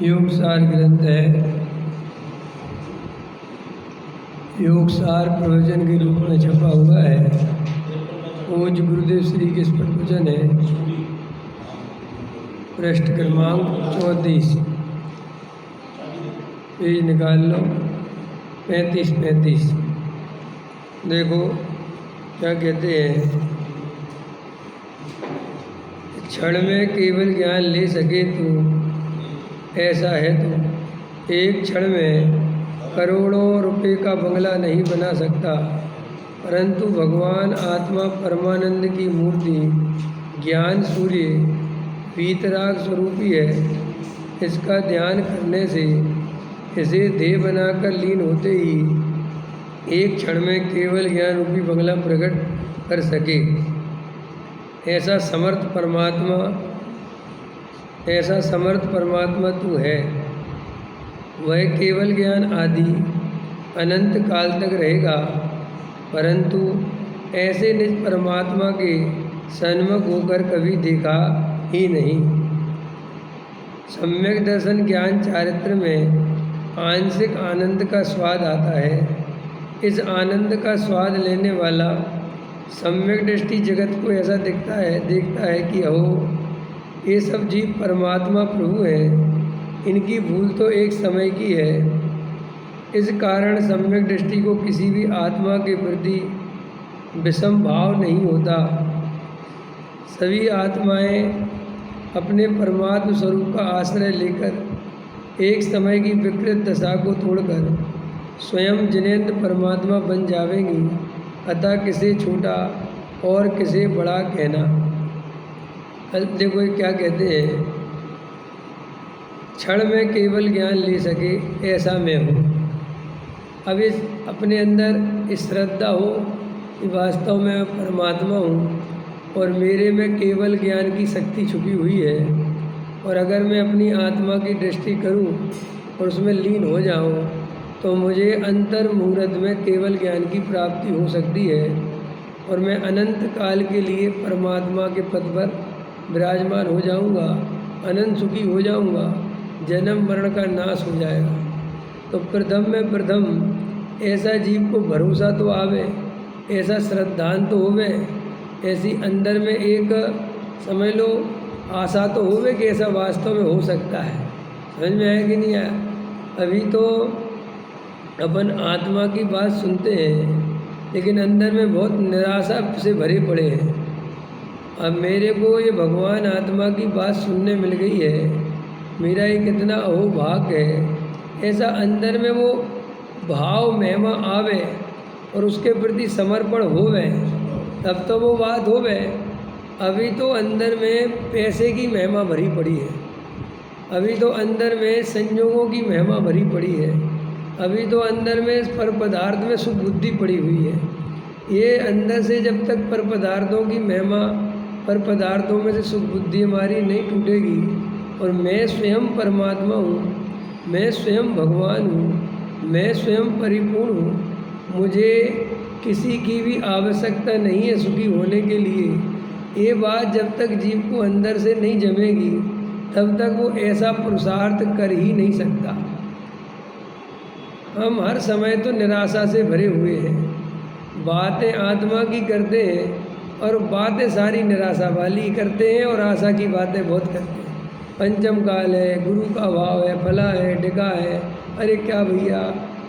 योगसार ग्रंथ है। योगसार प्रवचन के रूप में छपा हुआ है। पूज्य गुरुदेव श्री के इस प्रवचन है। पृष्ठ क्रमांक 34, पेज निकाल लो 35। देखो क्या कहते हैं। क्षण में केवल ज्ञान ले सके तो ऐसा है तो एक क्षण में करोड़ों रुपए का बंगला नहीं बना सकता, परंतु भगवान आत्मा परमानंद की मूर्ति ज्ञान सूर्य वीतराग स्वरूपी है। इसका ध्यान करने से इसे देह बनाकर लीन होते ही एक क्षण में केवल ज्ञान रूपी बंगला प्रकट कर सके। ऐसा समर्थ परमात्मा तू है। वह केवल ज्ञान आदि अनंत काल तक रहेगा, परंतु ऐसे निज परमात्मा के सन्मुख होकर कभी देखा ही नहीं। सम्यक दर्शन ज्ञान चारित्र में आंशिक आनंद का स्वाद आता है। इस आनंद का स्वाद लेने वाला सम्यक दृष्टि जगत को ऐसा देखता है कि अहो ये सब जीव परमात्मा प्रभु हैं, इनकी भूल तो एक समय की है। इस कारण सम्यक दृष्टि को किसी भी आत्मा के प्रति विषम भाव नहीं होता। सभी आत्माएं अपने परमात्म स्वरूप का आश्रय लेकर एक समय की विकृत दशा को तोड़कर स्वयं जिनेंद्र परमात्मा बन जावेंगी। अतः किसे छोटा और किसे बड़ा कहना। देखो क्या कहते हैं, क्षण में केवल ज्ञान ले सके ऐसा मैं हूँ। अब इस अपने अंदर इस श्रद्धा हो कि वास्तव में मैं परमात्मा हूँ और मेरे में केवल ज्ञान की शक्ति छुपी हुई है, और अगर मैं अपनी आत्मा की दृष्टि करूँ और उसमें लीन हो जाऊँ तो मुझे अंतर मुहूर्त में केवल ज्ञान की प्राप्ति हो सकती है और मैं अनंत काल के लिए परमात्मा के पद पर विराजमान हो जाऊंगा, अनंत सुखी हो जाऊंगा, जन्म मरण का नाश हो जाएगा। तो प्रथम ऐसा जीव को भरोसा तो आवे, ऐसा श्रद्धान तो होवे, ऐसी अंदर में एक समझ लो आशा तो होवे कि ऐसा वास्तव में हो सकता है। समझ में आया कि नहीं आया? अभी तो अपन आत्मा की बात सुनते हैं लेकिन अंदर में बहुत निराशा से भरे पड़े हैं। अब मेरे को ये भगवान आत्मा की बात सुनने मिल गई है, मेरा ये कितना अहोभाग्य है। ऐसा अंदर में वो भाव महिमा आवे और उसके प्रति समर्पण होवे, तब तो वो बात होवे। अभी तो अंदर में पैसे की महिमा भरी पड़ी है, अभी तो अंदर में संयोगों की महिमा भरी पड़ी है, अभी तो अंदर में पर पदार्थ में सुख बुद्धि पड़ी हुई है। ये अंदर से जब तक पर पदार्थों की महिमा, पर पदार्थों में से सुख बुद्धि हमारी नहीं टूटेगी और मैं स्वयं परमात्मा हूँ, मैं स्वयं भगवान हूँ, मैं स्वयं परिपूर्ण हूँ, मुझे किसी की भी आवश्यकता नहीं है सुखी होने के लिए, ये बात जब तक जीव को अंदर से नहीं जमेगी तब तक वो ऐसा पुरुषार्थ कर ही नहीं सकता। हम हर समय तो निराशा से भरे हुए हैं, बातें आत्मा की करते हैं और बातें सारी निराशा वाली करते हैं और आशा की बातें बहुत करते हैं। पंचम काल है, गुरु का अभाव है, फला है, टिका है, अरे क्या भैया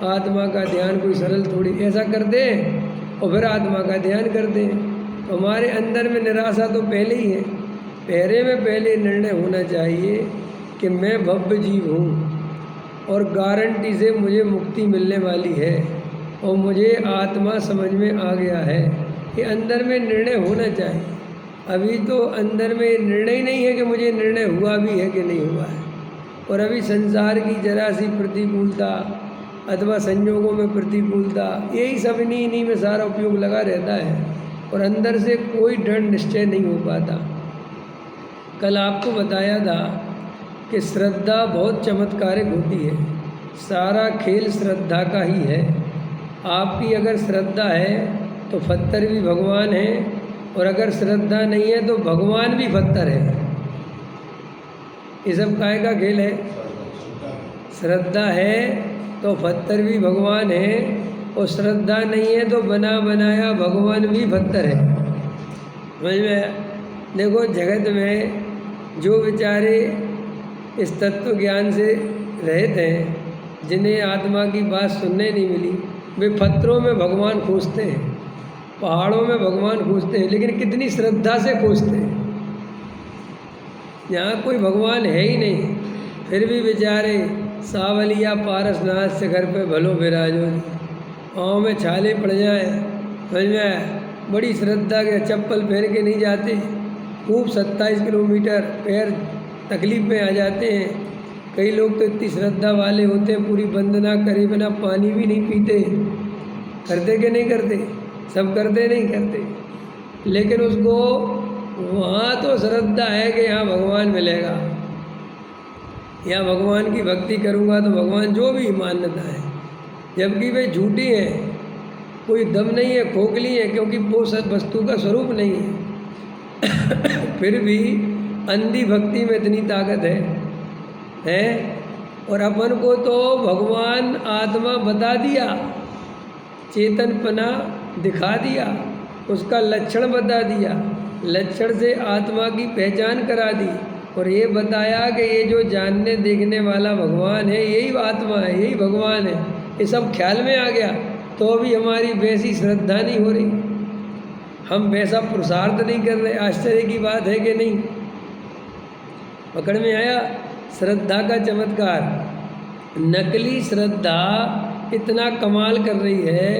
आत्मा का ध्यान कोई सरल थोड़ी, ऐसा करते हैं और फिर आत्मा का ध्यान करते हैं। तो हमारे अंदर में निराशा तो पहले ही है। पहले निर्णय होना चाहिए कि मैं भव्य जीव हूँ और गारंटी से मुझे मुक्ति मिलने वाली है और मुझे आत्मा समझ में आ गया है, ये अंदर में निर्णय होना चाहिए। अभी तो अंदर में निर्णय ही नहीं है कि मुझे निर्णय हुआ भी है कि नहीं हुआ है, और अभी संसार की जरा सी प्रतिकूलता अथवा संयोगों में प्रतिकूलता, यही सब इन्हीं में सारा उपयोग लगा रहता है और अंदर से कोई दृढ़ निश्चय नहीं हो पाता। कल आपको बताया था कि श्रद्धा बहुत चमत्कारिक होती है, सारा खेल श्रद्धा का ही है। आपकी अगर श्रद्धा है तो पत्थर भी भगवान है, और अगर श्रद्धा नहीं है तो भगवान भी पत्थर है। ये सब काहे का खेल है? श्रद्धा है तो पत्थर भी भगवान है, और श्रद्धा नहीं है तो बना बनाया भगवान भी पत्थर है। समझ में? देखो जगत में जो बेचारे इस तत्व ज्ञान से रहित हैं, जिन्हें आत्मा की बात सुनने नहीं मिली, वे पत्थरों में भगवान खोजते हैं, पहाड़ों में भगवान खोजते हैं, लेकिन कितनी श्रद्धा से खोजते हैं। यहाँ कोई भगवान है ही नहीं, फिर भी बेचारे सावलिया पारसनाथ से घर पे भलो विराजो, पाँव में छाले पड़ जाए, समझ में आया? बड़ी श्रद्धा के चप्पल पहन के नहीं जाते, खूब 27 किलोमीटर पैर तकलीफ में आ जाते हैं। कई लोग तो इतनी श्रद्धा वाले होते हैं, पूरी वंदना करे बिना पानी भी नहीं पीते। करते कि नहीं करते? सब करते नहीं करते, लेकिन उसको वहाँ तो श्रद्धा है कि यहाँ भगवान मिलेगा, यहाँ भगवान की भक्ति करूँगा तो भगवान, जो भी मान्यता है, जबकि वे झूठी हैं, कोई दम नहीं है, खोखली है, क्योंकि वो वस्तु का स्वरूप नहीं है। फिर भी अंधी भक्ति में इतनी ताकत है। और अपन को तो भगवान आत्मा बता दिया, चेतनपना दिखा दिया, उसका लक्षण बता दिया, लक्षण से आत्मा की पहचान करा दी, और ये बताया कि ये जो जानने देखने वाला भगवान है यही आत्मा है, यही भगवान है। ये सब ख्याल में आ गया तो भी हमारी वैसी श्रद्धा नहीं हो रही, हम वैसा पुरुषार्थ नहीं कर रहे। आश्चर्य की बात है कि नहीं? पकड़ में आया श्रद्धा का चमत्कार। नकली श्रद्धा इतना कमाल कर रही है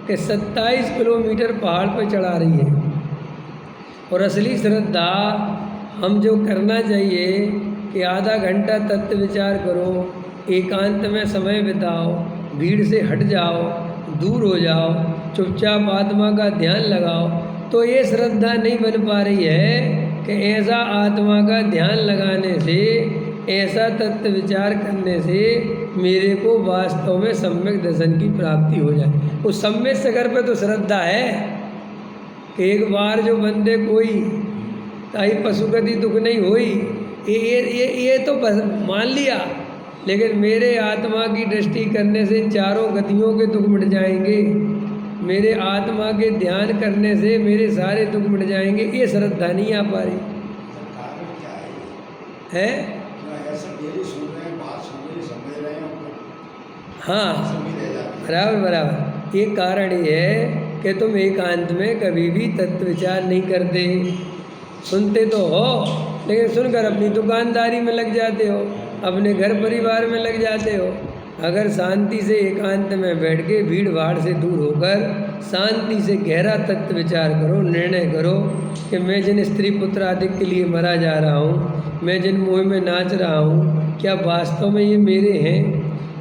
कि 27 किलोमीटर पहाड़ पर चढ़ा रही है, और असली श्रद्धा हम जो करना चाहिए कि आधा घंटा तत्व विचार करो, एकांत में समय बिताओ, भीड़ से हट जाओ, दूर हो जाओ, चुपचाप आत्मा का ध्यान लगाओ, तो ये श्रद्धा नहीं बन पा रही है कि ऐसा आत्मा का ध्यान लगाने से, ऐसा तत्व विचार करने से मेरे को वास्तव में सम्यक दर्शन की प्राप्ति हो जाए। उस सम्यक सागर पे तो श्रद्धा है कि एक बार जो बंदे कोई ताई पशुगति दुख नहीं हुई, ये तो बस मान लिया, लेकिन मेरे आत्मा की दृष्टि करने से चारों गतियों के दुख मिट जाएंगे, मेरे आत्मा के ध्यान करने से मेरे सारे दुख मिट जाएंगे, ये श्रद्धा नहीं आ पा रही है। हाँ, बराबर। ये कारण ये है कि तुम एकांत में कभी भी तत्व विचार नहीं करते। सुनते तो हो, लेकिन सुनकर अपनी दुकानदारी में लग जाते हो, अपने घर परिवार में लग जाते हो। अगर शांति से एकांत में बैठ के भीड़ भाड़ से दूर होकर शांति से गहरा तत्व विचार करो, निर्णय करो कि मैं जिन स्त्री पुत्र आदि के लिए मरा जा रहा हूँ, मैं जिन मोह में नाच रहा हूँ, क्या वास्तव में ये मेरे हैं?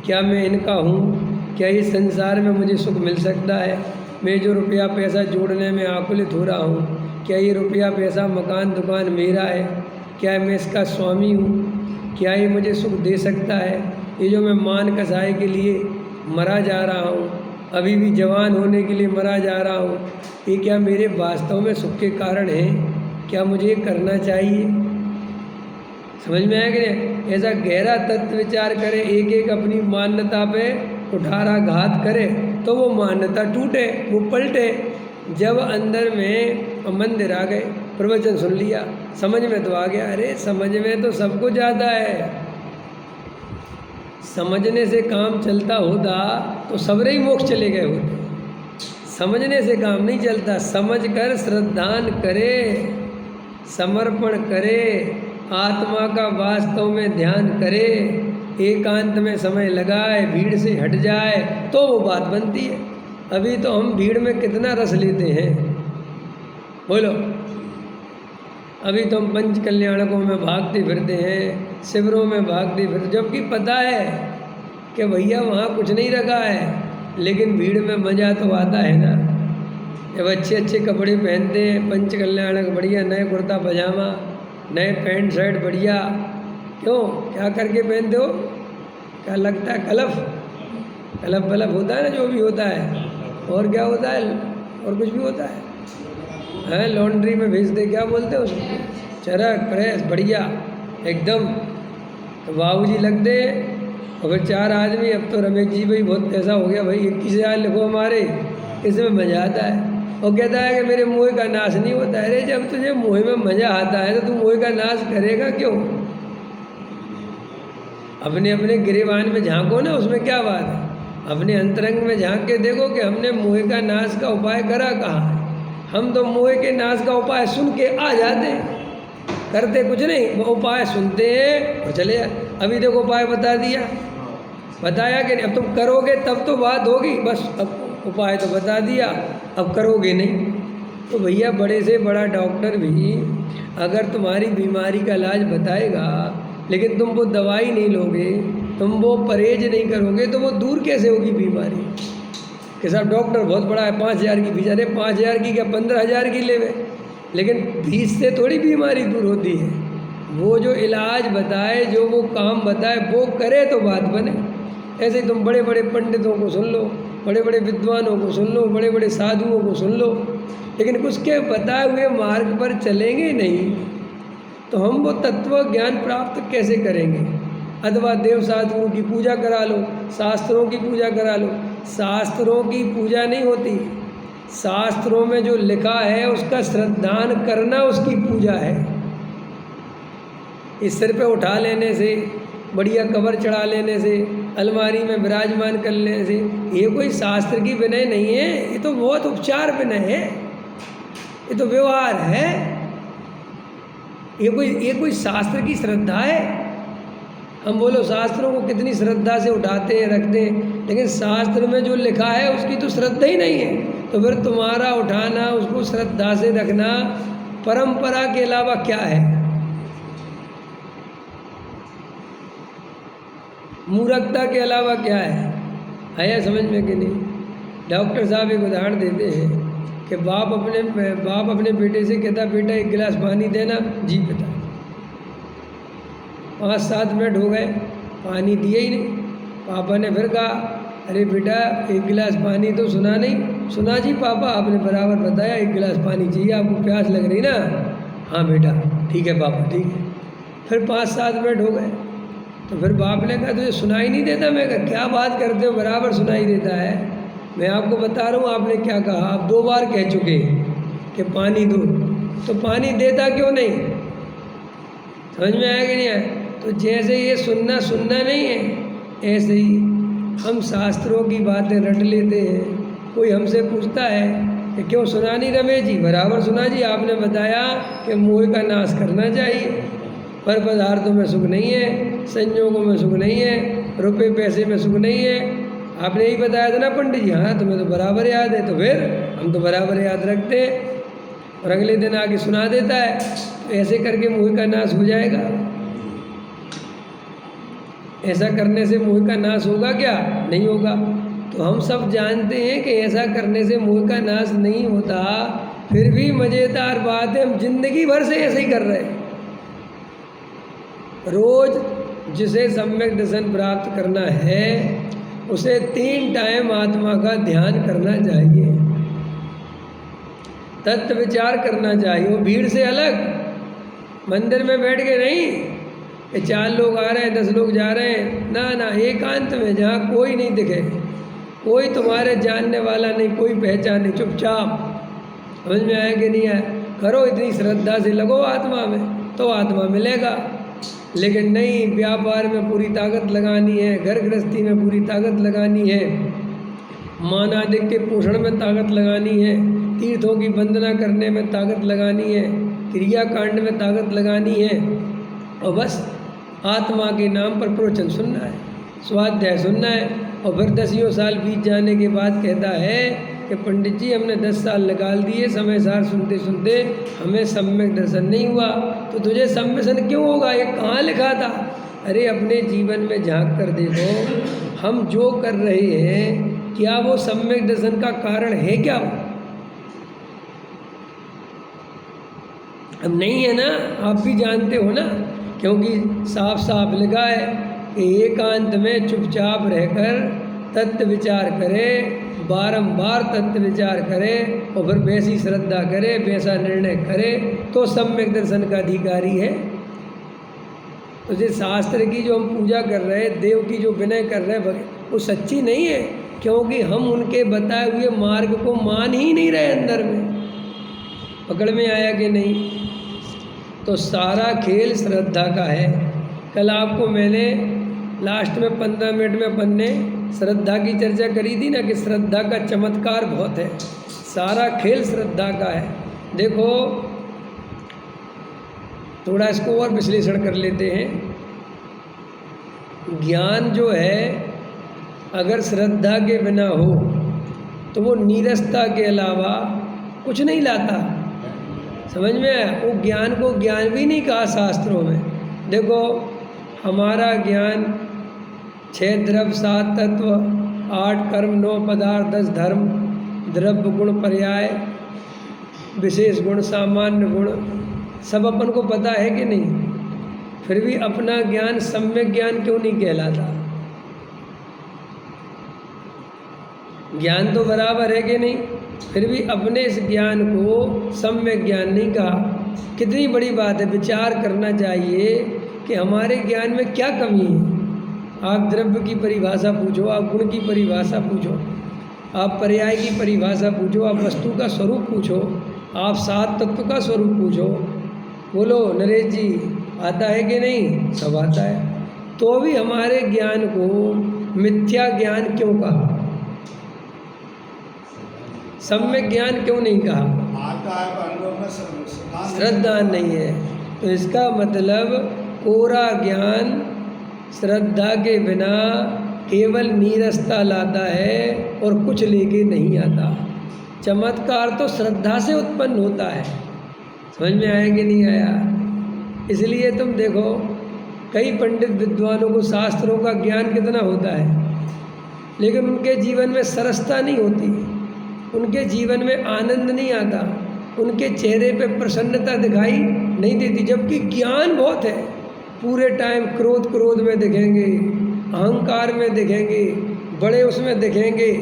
क्या मैं इनका हूँ? क्या इस संसार में मुझे सुख मिल सकता है? मैं जो रुपया पैसा जोड़ने में आकुलित हो रहा हूँ, क्या ये रुपया पैसा मकान दुकान मेरा है? क्या मैं इसका स्वामी हूँ? क्या ये मुझे सुख दे सकता है? ये जो मैं मान कसाई के लिए मरा जा रहा हूँ, अभी भी जवान होने के लिए मरा जा रहा हूँ, ये क्या मेरे वास्तव में सुख के कारण है? क्या मुझे ये करना चाहिए? समझ में आया कि नहीं? ऐसा गहरा तत्व विचार करे, एक एक अपनी मान्यता पे कुठाराघात करे तो वो मान्यता टूटे, वो पलटे। जब अंदर में मंदिर आ गए, प्रवचन सुन लिया, समझ में तो आ गया, अरे समझ में तो सब कुछ आता है। समझने से काम चलता होता तो सबरे ही मोक्ष चले गए होते। समझने से काम नहीं चलता, समझ कर श्रद्धान करे, समर्पण करे, आत्मा का वास्तव में ध्यान करे, एकांत में समय लगाए, भीड़ से हट जाए तो वो बात बनती है। अभी तो हम भीड़ में कितना रस लेते हैं, बोलो। अभी तो हम पंच कल्याणकों में भागते फिरते हैं, शिविरों में भागते फिरते, जबकि पता है कि भैया वहाँ कुछ नहीं रखा है, लेकिन भीड़ में मज़ा तो आता है ना। जब अच्छे अच्छे कपड़े पहनते हैं, पंच कल्याणक बढ़िया, नए कुर्ता पजामा, नए पैंट शर्ट बढ़िया, क्यों क्या करके पहनते हो? क्या लगता है? कलफ बलफ होता है ना, जो भी होता है। और क्या होता है? और कुछ भी होता है, लॉन्ड्री में भेज दे, क्या बोलते हैं उसको? चरक प्रेस बढ़िया एकदम। तो बाबूजी लगते और फिर 4 आदमी, अब तो रमेश जी भाई बहुत पैसा हो गया भाई, 21,000 लिखो हमारे, इसमें मज़ा आता है। और कहता है कि मेरे मोह का नाश नहीं होता। अरे जब तुझे मोह में मज़ा आता है तो तू मोह का नाश करेगा क्यों? अपने अपने गिरेबान में झांको ना, उसमें क्या बात है? अपने अंतरंग में झांक के देखो कि हमने मोह का नाश का उपाय करा कहाँ है। हम तो मोह के नाश का उपाय सुन के आ जाते हैं, करते कुछ नहीं, वो उपाय सुनते हैं और चले जाए। अभी देखो उपाय बता दिया, बताया कि नहीं? अब तुम करोगे तब तो बात होगी, बस अब उपाय तो बता दिया, अब करोगे नहीं। तो भैया बड़े से बड़ा डॉक्टर भी अगर तुम्हारी बीमारी का इलाज बताएगा, लेकिन तुम वो दवाई नहीं लोगे, तुम वो परहेज नहीं करोगे, तो वो दूर कैसे होगी बीमारी? कि साहब डॉक्टर बहुत बड़ा है, 5,000 की फीस। अरे 5,000 की क्या 15,000 की लेवे, लेकिन फीस से थोड़ी बीमारी दूर होती है। वो जो इलाज बताए, जो वो काम बताए, वो करे तो बात बने। ऐसे तुम बड़े बड़े पंडितों को सुन लो, बड़े बड़े विद्वानों को सुन लो, बड़े बड़े साधुओं को सुन लो, लेकिन उसके बताए हुए मार्ग पर चलेंगे नहीं तो हम वो तत्व ज्ञान प्राप्त कैसे करेंगे? अथवा देव साधुओं की पूजा करा लो, शास्त्रों की पूजा करा लो। शास्त्रों की पूजा नहीं होती, शास्त्रों में जो लिखा है उसका श्रद्धान करना उसकी पूजा है। इस सिर पे उठा लेने से, बढ़िया कवर चढ़ा लेने से, अलमारी में विराजमान कर लेने से ये कोई शास्त्र की विनय नहीं है, ये तो बहुत उपचार विनय है, ये तो व्यवहार है। ये कोई शास्त्र की श्रद्धा है? हम बोलो शास्त्रों को कितनी श्रद्धा से उठाते हैं, रखते हैं, लेकिन शास्त्र में जो लिखा है उसकी तो श्रद्धा ही नहीं है। तो फिर तुम्हारा उठाना, उसको श्रद्धा से रखना, परंपरा के अलावा क्या है? मूर्खता के अलावा क्या है? आया समझ में कि नहीं? डॉक्टर साहब एक उदाहरण देते हैं कि बाप अपने बेटे से कहता, बेटा 1 गिलास पानी देना। जी बेटा। 5-7 मिनट हो गए, पानी दिया ही नहीं। पापा ने फिर कहा, अरे बेटा 1 गिलास पानी तो सुना नहीं। सुना जी पापा, आपने बराबर बताया 1 गिलास पानी चाहिए, आपको प्यास लग रही ना? हाँ बेटा, ठीक है पापा, ठीक है। फिर 5-7 मिनट हो गए तो फिर बाप ने कहा, तुझे सुनाई नहीं देता? मैं कहा, क्या बात करते हो, बराबर सुनाई देता है। मैं आपको बता रहा हूँ आपने क्या कहा। आप 2 बार कह चुके कि पानी दो, तो पानी देता क्यों नहीं? समझ में आया कि नहीं आया? तो जैसे ये सुनना नहीं है, ऐसे ही हम शास्त्रों की बातें रट लेते हैं। कोई हमसे पूछता है कि क्यों सुना नहीं रमेश जी? बराबर सुना जी, आपने बताया कि मोह का नाश करना चाहिए, पर पदार्थों में सुख नहीं है, संयोगों में सुख नहीं है, रुपए पैसे में सुख नहीं है। आपने यही बताया था ना पंडित जी? हाँ, तुम्हें तो बराबर याद है। तो फिर हम तो बराबर याद रखते हैं, और अगले दिन आके सुना देता है। तो ऐसे करके मोह का नाश हो जाएगा। ऐसा करने से मोह का नाश होगा क्या? नहीं होगा। तो हम सब जानते हैं कि ऐसा करने से मोह का नाश नहीं होता। फिर भी मज़ेदार बात है, हम जिंदगी भर से ऐसे ही कर रहे हैं। रोज जिसे सम्यक दर्शन प्राप्त करना है उसे 3 टाइम आत्मा का ध्यान करना चाहिए, तत्व विचार करना चाहिए। वो भीड़ से अलग, मंदिर में बैठ के नहीं कि 4 लोग आ रहे हैं 10 लोग जा रहे हैं, ना ना, एकांत में जहाँ कोई नहीं दिखे, कोई तुम्हारे जानने वाला नहीं, कोई पहचान नहीं, चुपचाप। समझ में आया कि नहीं आया? करो, इतनी श्रद्धा से लगो आत्मा में तो आत्मा मिलेगा। लेकिन नहीं, व्यापार में पूरी ताकत लगानी है, घर गृहस्थी में पूरी ताकत लगानी है, मान आदि के पोषण में ताकत लगानी है, तीर्थों की वंदना करने में ताकत लगानी है, क्रियाकांड में ताकत लगानी है, और बस आत्मा के नाम पर प्रवचन सुनना है, स्वाध्याय सुनना है। और फिर 10 साल बीत जाने के बाद कहता है कि पंडित जी हमने 10 साल निकाल दिए समय सार सुनते सुनते, हमें सम्यक दर्शन नहीं हुआ। तो तुझे सम्यक दर्शन क्यों होगा? ये कहाँ लिखा था? अरे अपने जीवन में झांक कर देखो, हम जो कर रहे हैं क्या वो सम्यक दर्शन का कारण है क्या? अब नहीं है ना, आप भी जानते हो ना, क्योंकि साफ साफ लिखा है कि एकांत में चुपचाप रहकर तत्व विचार करे, बारंबार तत्व विचार करे और फिर वैसी श्रद्धा करे, वैसा निर्णय करे तो सम्यक दर्शन का अधिकारी है। तो जिस शास्त्र की जो हम पूजा कर रहे हैं, देव की जो विनय कर रहे हैं, वो सच्ची नहीं है, क्योंकि हम उनके बताए हुए मार्ग को मान ही नहीं रहे अंदर में। पकड़ में आया कि नहीं? तो सारा खेल श्रद्धा का है। कल आपको मैंने लास्ट में 15 मिनट में अपन ने श्रद्धा की चर्चा करी थी ना, कि श्रद्धा का चमत्कार बहुत है, सारा खेल श्रद्धा का है। देखो थोड़ा इसको और विश्लेषण कर लेते हैं। ज्ञान जो है अगर श्रद्धा के बिना हो तो वो नीरसता के अलावा कुछ नहीं लाता। समझ में आया? वो ज्ञान को ज्ञान भी नहीं कहा शास्त्रों में। देखो हमारा ज्ञान 6 द्रव्य 7 तत्व 8 कर्म 9 पदार्थ 10 धर्म, द्रव्य गुण पर्याय, विशेष गुण सामान्य गुण, सब अपन को पता है कि नहीं? फिर भी अपना ज्ञान सम्यक ज्ञान क्यों नहीं कहलाता? ज्ञान तो बराबर है कि नहीं? फिर भी अपने इस ज्ञान को सम्यक ज्ञान नहीं कहा। कितनी बड़ी बात है। विचार करना चाहिए कि हमारे ज्ञान में क्या कमी है। आप द्रव्य की परिभाषा पूछो, आप गुण की परिभाषा पूछो, आप पर्याय की परिभाषा पूछो, आप वस्तु का स्वरूप पूछो, आप 7 तत्व का स्वरूप पूछो। बोलो नरेश जी, आता है कि नहीं? सब आता है। तो भी हमारे ज्ञान को मिथ्या ज्ञान क्यों कहा? सम्यक ज्ञान क्यों नहीं कहा? श्रद्धा नहीं है। तो इसका मतलब कोरा ज्ञान श्रद्धा के बिना केवल नीरसता लाता है और कुछ लेके नहीं आता। चमत्कार तो श्रद्धा से उत्पन्न होता है। समझ में आया कि नहीं आया? इसलिए तुम देखो कई पंडित विद्वानों को शास्त्रों का ज्ञान कितना होता है, लेकिन उनके जीवन में सरसता नहीं होती, उनके जीवन में आनंद नहीं आता, उनके चेहरे पे प्रसन्नता दिखाई नहीं देती, जबकि ज्ञान बहुत है। पूरे टाइम क्रोध में दिखेंगे, अहंकार में दिखेंगे, बड़े उसमें दिखेंगे।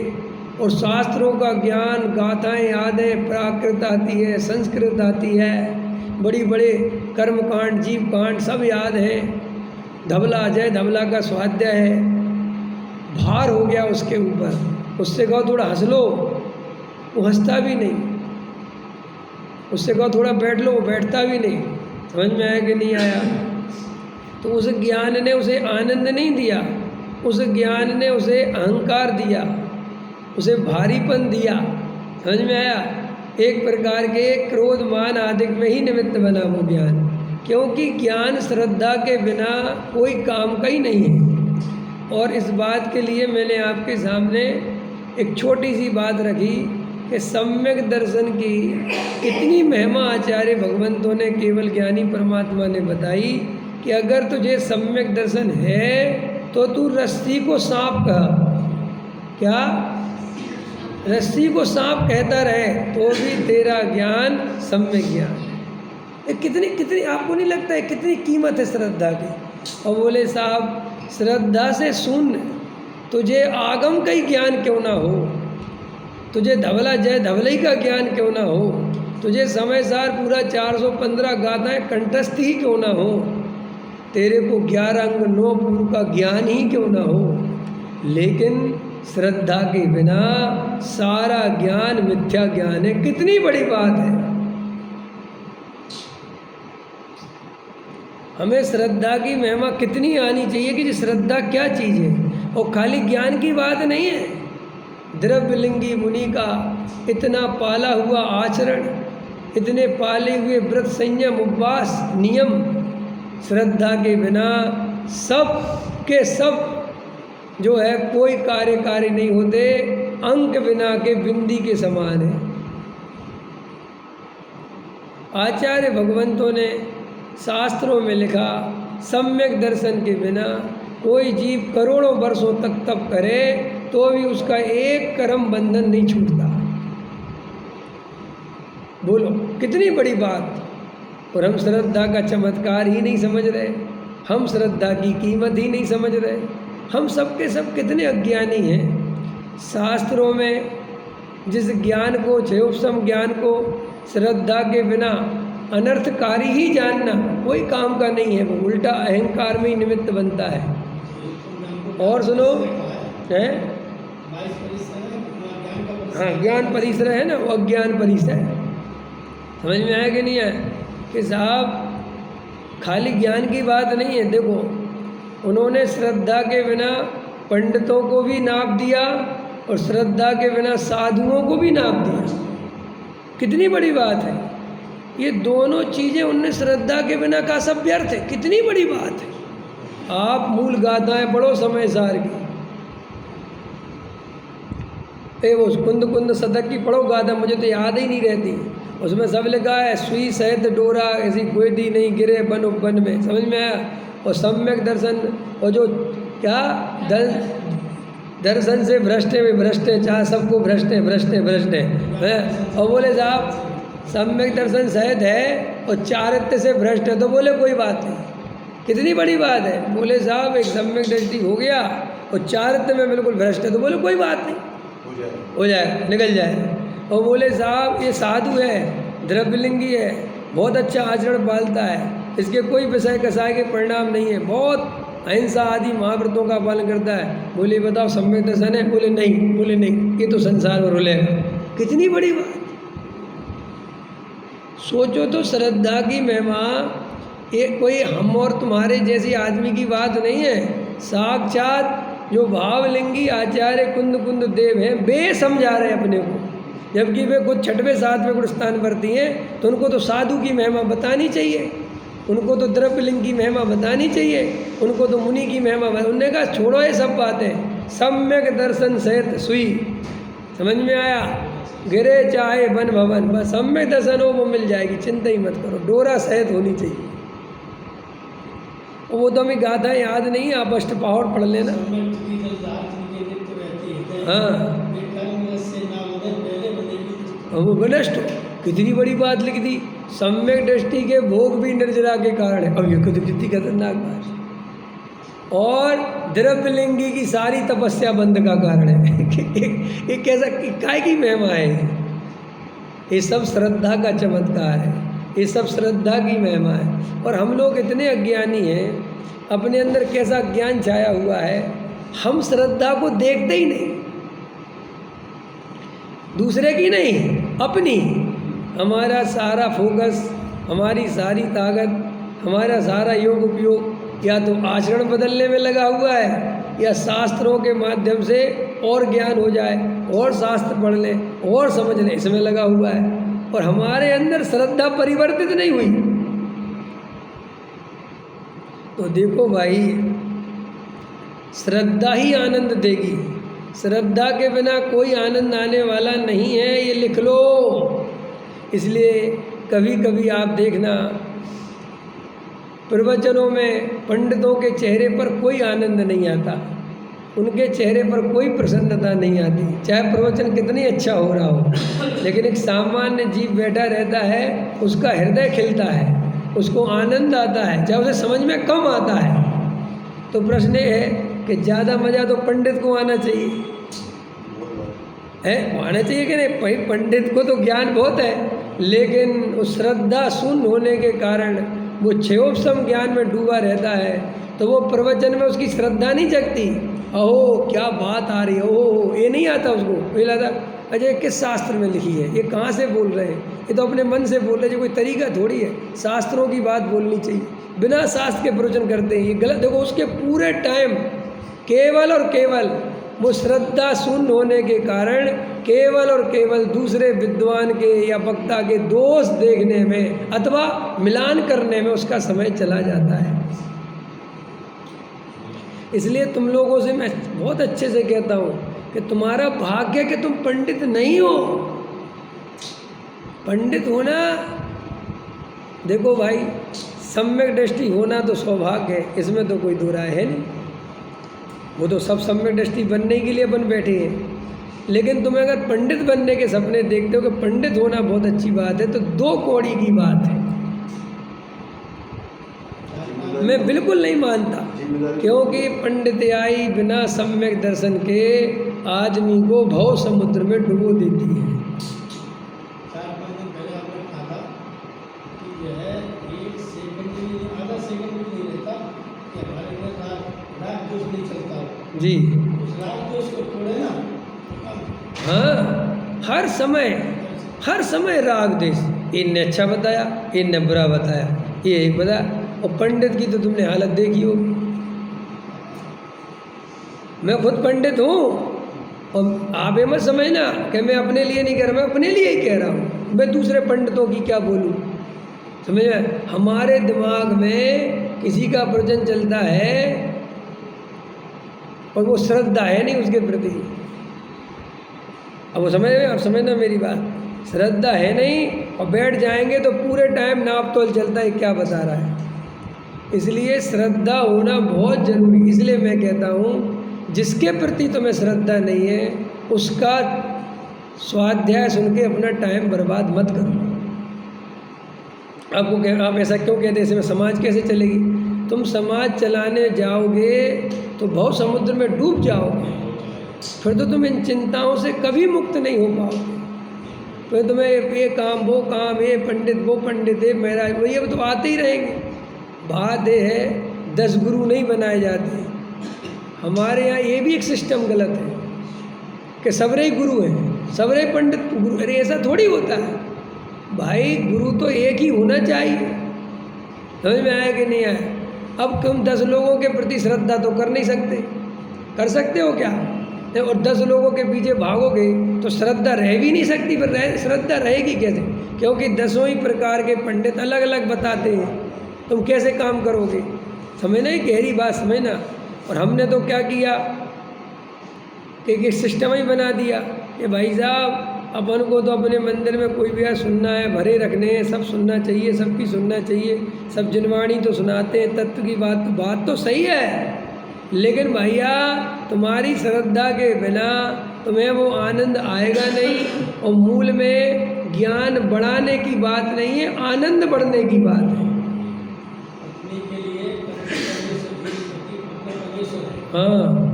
और शास्त्रों का ज्ञान, गाथाएं याद है, प्राकृत आती है, संस्कृत आती है, बड़ी बड़े कर्मकांड जीव कांड सब याद हैं। धवला जय धवला का स्वाध्याय है, भार हो गया उसके ऊपर। उससे कहो थोड़ा हंस लो, वो हंसता भी नहीं। उससे कहो थोड़ा बैठ लो, वो बैठता भी नहीं। समझ में आया कि नहीं आया? तो उस ज्ञान ने उसे आनंद नहीं दिया, उस ज्ञान ने उसे अहंकार दिया, उसे भारीपन दिया। समझ में आया? एक प्रकार के क्रोध मान आदि में ही निमित्त बना वो ज्ञान, क्योंकि ज्ञान श्रद्धा के बिना कोई काम का ही नहीं है। और इस बात के लिए मैंने आपके सामने एक छोटी सी बात रखी कि सम्यक दर्शन की इतनी महिमा आचार्य भगवंतों ने, केवल ज्ञानी परमात्मा ने बताई कि अगर तुझे सम्यक दर्शन है तो तू रस्सी को सांप कहा, क्या? रस्सी को सांप कहता रहे तो भी तेरा ज्ञान सम्यक ज्ञान है। ये कितनी कितनी आपको नहीं लगता है कितनी कीमत है श्रद्धा की? और बोले साहब श्रद्धा से शून्य तुझे आगम का ही ज्ञान क्यों ना हो, तुझे धवला जय धवलई का ज्ञान क्यों ना हो, तुझे समय सार पूरा 415 गाथाएं कंठस्थ ही क्यों ना हो, तेरे को 11 अंग 9 पूर्व का ज्ञान ही क्यों ना हो, लेकिन श्रद्धा के बिना सारा ज्ञान मिथ्या ज्ञान है। कितनी बड़ी बात है। हमें श्रद्धा की महिमा कितनी आनी चाहिए कि श्रद्धा क्या चीज़ है। और खाली ज्ञान की बात नहीं है, द्रव्यलिंगी मुनि का इतना पाला हुआ आचरण, इतने पाले हुए व्रत संयम उपवास नियम, श्रद्धा के बिना सब के सब जो है कोई कार्यकारी नहीं होते, अंक बिना के बिंदी के समान है। आचार्य भगवंतों ने शास्त्रों में लिखा सम्यक दर्शन के बिना कोई जीव करोड़ों वर्षों तक तप करे तो भी उसका एक कर्म बंधन नहीं छूटता। बोलो कितनी बड़ी बात। और हम श्रद्धा का चमत्कार ही नहीं समझ रहे, हम श्रद्धा की कीमत ही नहीं समझ रहे। हम सबके सब कितने अज्ञानी हैं। शास्त्रों में जिस ज्ञान को क्षयोपम ज्ञान को श्रद्धा के बिना अनर्थकारी ही जानना कोई काम का नहीं है, वो उल्टा अहंकार में ही निमित्त बनता है। और सुनो है हाँ, ज्ञान परिसर है ना, वो अज्ञान परिसर है। समझ में आया कि नहीं है कि साहब खाली ज्ञान की बात नहीं है। देखो उन्होंने श्रद्धा के बिना पंडितों को भी नाप दिया और श्रद्धा के बिना साधुओं को भी नाप दिया। कितनी बड़ी बात है। ये दोनों चीज़ें उनने श्रद्धा के बिना का सब व्यर्थ है। कितनी बड़ी बात है। आप मूल गाथाएं पढ़ो समय सार की, वो कुंद कुंद सदक की पढ़ो गाथा, मुझे तो याद ही नहीं रहती। उसमें सब लिखा है सुई सहित डोरा ऐसी कोई दी नहीं गिरे बन उपवन में। समझ में आया। और सम्यक दर्शन और जो क्या दर्शन से भ्रष्ट है भ्रष्ट है, चाहे सबको भ्रष्ट है भ्रष्ट है भ्रष्ट है। और बोले साहब सम्यक दर्शन सहित है और चारित्र्य से भ्रष्ट है, तो बोले कोई बात नहीं। कितनी बड़ी बात है। बोले साहब एक सम्यक दृष्टि हो गया और चारित्र्य में बिल्कुल भ्रष्ट है, तो बोले कोई बात नहीं, हो जाएगा निकल जाएगा। और बोले साहब ये साधु है, द्रव्यलिंगी है, बहुत अच्छा आचरण पालता है, इसके कोई विषय कसाय के परिणाम नहीं है, बहुत अहिंसा आदि महाव्रतों का पालन करता है। बोले बताओ सम्यक दर्शन है? बोले नहीं। बोले नहीं, ये तो संसार में रुलेगा। कितनी बड़ी बात। सोचो तो श्रद्धा की महिमा ये कोई हम और तुम्हारे जैसी आदमी की बात नहीं है। साक्षात जो भावलिंगी आचार्य कुंद कुंद देव हैं वे समझा रहे हैं अपने को, जबकि वे खुद 6वें 7वें गुण स्थान वर्ती हैं। तो उनको तो साधु की महिमा बतानी चाहिए, उनको तो द्रव्यलिंग की महिमा बतानी चाहिए, उनको तो मुनि की महिमा। उन्होंने कहा छोड़ो ये सब बातें, सम्यक दर्शन सहित सुई। समझ में आया। गिरे चाहे वन भवन, बस सम्यक दर्शन हो वो मिल जाएगी, चिंता ही मत करो। डोरा सहित होनी चाहिए। और वो तो हमें गाथा याद नहीं, आप अष्टपहर पढ़ लेना। हाँ वो विनष्ट। कितनी बड़ी बात लिख दी। सम्यक दृष्टि के भोग भी निर्जरा के कारण है। अब ये कितनी खतरनाक बात है। और द्रव्यलिंगी की सारी तपस्या बंद का कारण है। ये कैसा काय की महिमा है। ये सब श्रद्धा का चमत्कार है, ये सब श्रद्धा की महिमा है। और हम लोग इतने अज्ञानी हैं, अपने अंदर कैसा ज्ञान छाया हुआ है, हम श्रद्धा को देखते ही नहीं, दूसरे की नहीं अपनी। हमारा सारा फोकस, हमारी सारी ताकत, हमारा सारा योग उपयोग या तो आचरण बदलने में लगा हुआ है, या शास्त्रों के माध्यम से और ज्ञान हो जाए, और शास्त्र पढ़ लें और समझ लें, इसमें लगा हुआ है। और हमारे अंदर श्रद्धा परिवर्तित नहीं हुई। तो देखो भाई, श्रद्धा ही आनंद देगी। श्रद्धा के बिना कोई आनंद आने वाला नहीं है, ये लिख लो। इसलिए कभी कभी आप देखना प्रवचनों में पंडितों के चेहरे पर कोई आनंद नहीं आता। उनके चेहरे पर कोई प्रसन्नता नहीं आती, चाहे प्रवचन कितनी अच्छा हो रहा हो। लेकिन एक सामान्य जीव बैठा रहता है, उसका हृदय खिलता है, उसको आनंद आता है, चाहे उसे समझ में कम आता है। तो प्रश्न ये है कि ज़्यादा मज़ा तो पंडित को आना चाहिए, है आना चाहिए कि नहीं? भाई पंडित को तो ज्ञान बहुत है, लेकिन उस श्रद्धा शून्य होने के कारण वो क्षयोपम ज्ञान में डूबा रहता है, तो वो प्रवचन में उसकी श्रद्धा नहीं जगती। ओहो क्या बात आ रही है, ओहो ये नहीं आता उसको। पहला था अजय किस शास्त्र में लिखी है, ये कहाँ से बोल रहे हैं, ये तो अपने मन से बोल रहे हैं, कोई तरीका थोड़ी है। शास्त्रों की बात बोलनी चाहिए, बिना शास्त्र के प्रवचन करते हैं, ये गलत। देखो उसके पूरे टाइम केवल और केवल वो श्रद्धा शून्य होने के कारण केवल और केवल दूसरे विद्वान के या वक्ता के दोष देखने में अथवा मिलान करने में उसका समय चला जाता है। इसलिए तुम लोगों से मैं बहुत अच्छे से कहता हूँ कि तुम्हारा भाग्य कि तुम पंडित नहीं हो। पंडित होना, देखो भाई, सम्यक दृष्टि होना तो सौभाग्य है, इसमें तो कोई दो राय है नहीं। वो तो सब सम्यक दृष्टि बनने के लिए बन बैठे हैं। लेकिन तुम्हें अगर पंडित बनने के सपने देखते हो कि पंडित होना बहुत अच्छी बात है, तो दो कौड़ी की बात है। मैं बिल्कुल नहीं मानता, क्योंकि पंडिताई बिना सम्यक दर्शन के आदमी को भव समुद्र में डुबो देती है। जी हाँ, हर समय राग देश, इनने अच्छा बताया, इनने बुरा बताया, ये एक बताया। और पंडित की तो तुमने हालत देखी होगी। मैं खुद पंडित हूँ, और आप ये मत समझना कि मैं अपने लिए नहीं कह रहा, मैं अपने लिए ही कह रहा हूँ। मैं दूसरे पंडितों की क्या बोलूँ, समझ में? हमारे दिमाग में किसी का प्रवचन चलता है और वो श्रद्धा है नहीं उसके प्रति। अब वो समझना मेरी बात, श्रद्धा है नहीं और बैठ जाएंगे तो पूरे टाइम नाप तोल चलता है क्या बता रहा है। इसलिए श्रद्धा होना बहुत जरूरी। इसलिए मैं कहता हूँ जिसके प्रति तुम्हें श्रद्धा नहीं है उसका स्वाध्याय सुन के अपना टाइम बर्बाद मत करो। आपको आप ऐसा क्यों कहते हैं, इसमें समाज कैसे चलेगी? तुम समाज चलाने जाओगे तो भव समुद्र में डूब जाओगे, फिर तो तुम इन चिंताओं से कभी मुक्त नहीं हो पाओगे। फिर तुम्हें ये काम वो काम, ये पंडित वो पंडित है, मेरा ये तो आते ही रहेंगे। बात ये है 10 गुरु नहीं बनाए जाते। हमारे यहाँ ये भी एक सिस्टम गलत है कि सबरे ही गुरु हैं, सबरे पंडित गुरु। अरे ऐसा थोड़ी होता है भाई, गुरु तो एक ही होना चाहिए। समझ में आया कि नहीं आया? अब तुम 10 लोगों के प्रति श्रद्धा तो कर नहीं सकते, कर सकते हो क्या? और 10 लोगों के पीछे भागोगे तो श्रद्धा रह भी नहीं सकती। फिर श्रद्धा रहेगी कैसे? क्योंकि 10 ही प्रकार के पंडित अलग अलग बताते हैं, तुम कैसे काम करोगे? समझना ही गहरी बात समझना। और हमने तो क्या किया कि सिस्टम ही बना दिया कि भाई साहब अपन को तो अपने मंदिर में कोई भी सुनना है, भरे रखने हैं, सब सुनना चाहिए, सबकी सुनना चाहिए, सब जिनवाणी तो सुनाते हैं, तत्व की बात तो सही है। लेकिन भैया तुम्हारी श्रद्धा के बिना तुम्हें वो आनंद आएगा नहीं। और मूल में ज्ञान बढ़ाने की बात नहीं है, आनंद बढ़ने की बात है। हाँ,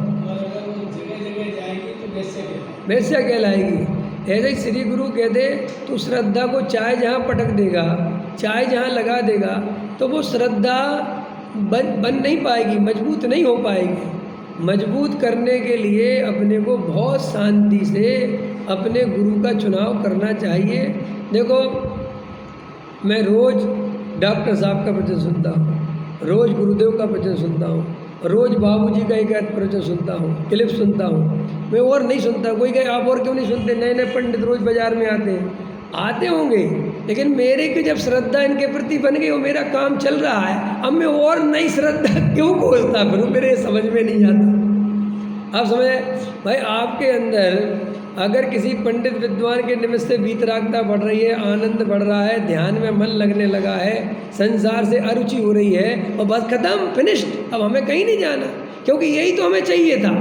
वैसे कहलाएगी। ऐसे ही श्री गुरु कहते तो श्रद्धा को चाय जहाँ पटक देगा, चाय जहाँ लगा देगा, तो वो श्रद्धा बन नहीं पाएगी, मजबूत नहीं हो पाएगी। मजबूत करने के लिए अपने को बहुत शांति से अपने गुरु का चुनाव करना चाहिए। देखो मैं रोज़ डॉक्टर साहब का प्रवचन सुनता हूँ, रोज़ गुरुदेव का प्रवचन सुनता हूँ, रोज़ बाबूजी का एक प्रवचन सुनता हूँ, क्लिप सुनता हूँ। मैं और नहीं सुनता। कोई कहे आप और क्यों नहीं सुनते? नए नए पंडित रोज़ बाज़ार में आते होंगे, लेकिन मेरे की जब श्रद्धा इनके प्रति बन गई, वो मेरा काम चल रहा है, अब मैं और नई श्रद्धा क्यों खोजता फिर? मेरे समझ में नहीं आता। आप समझे भाई, आपके अंदर अगर किसी पंडित विद्वान के निमित्त से वीतरागता बढ़ रही है, आनंद बढ़ रहा है, ध्यान में मन लगने लगा है, संसार से अरुचि हो रही है, और बस खत्म, फिनिश्ड, अब हमें कहीं नहीं जाना, क्योंकि यही तो हमें चाहिए था।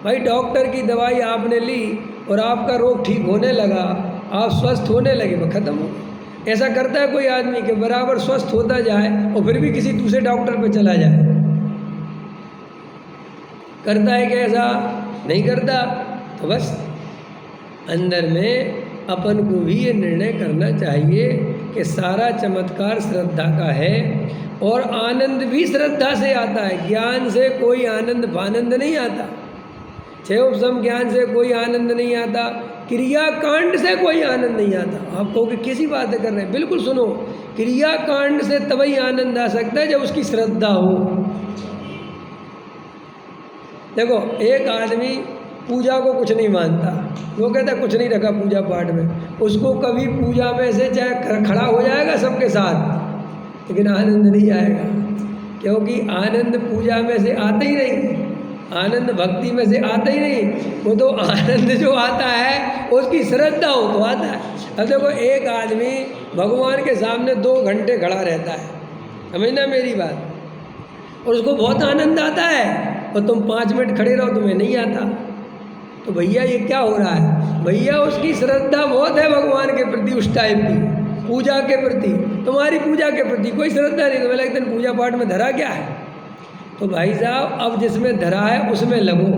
भाई डॉक्टर की दवाई आपने ली और आपका रोग ठीक होने लगा, आप स्वस्थ होने लगे, वह खत्म हो गया। ऐसा करता है कोई आदमी कि बराबर स्वस्थ होता जाए और फिर भी किसी दूसरे डॉक्टर पे चला जाए? करता है कि ऐसा नहीं करता? तो बस अंदर में अपन को भी ये निर्णय करना चाहिए कि सारा चमत्कार श्रद्धा का है और आनंद भी श्रद्धा से आता है। ज्ञान से कोई आनंद फानंद नहीं आता, छह उपशम ज्ञान से कोई आनंद नहीं आता, क्रियाकांड से कोई आनंद नहीं आता। आप कहोगे किसी बात कर रहे हैं, बिल्कुल सुनो, क्रियाकांड से तभी आनंद आ सकता है जब उसकी श्रद्धा हो। देखो एक आदमी पूजा को कुछ नहीं मानता, वो कहता है कुछ नहीं रखा पूजा पाठ में, उसको कभी पूजा में से चाहे खड़ा हो जाएगा सबके साथ, लेकिन आनंद नहीं आएगा, क्योंकि आनंद पूजा में से आता ही नहीं, आनंद भक्ति में से आता ही नहीं। वो तो आनंद जो आता है उसकी श्रद्धा हो तो आता है। अब देखो एक आदमी भगवान के सामने 2 घंटे खड़ा रहता है, समझना मेरी बात, और उसको बहुत आनंद आता है, और तुम 5 मिनट खड़े रहो तुम्हें नहीं आता, तो भैया ये क्या हो रहा है? भैया उसकी श्रद्धा बहुत है भगवान के प्रति, उस टाइप की पूजा के प्रति। तुम्हारी पूजा के प्रति कोई श्रद्धा नहीं, तुम्हें लगता है पूजा पाठ में धरा क्या है? तो भाई साहब अब जिसमें धरा है उसमें लगो।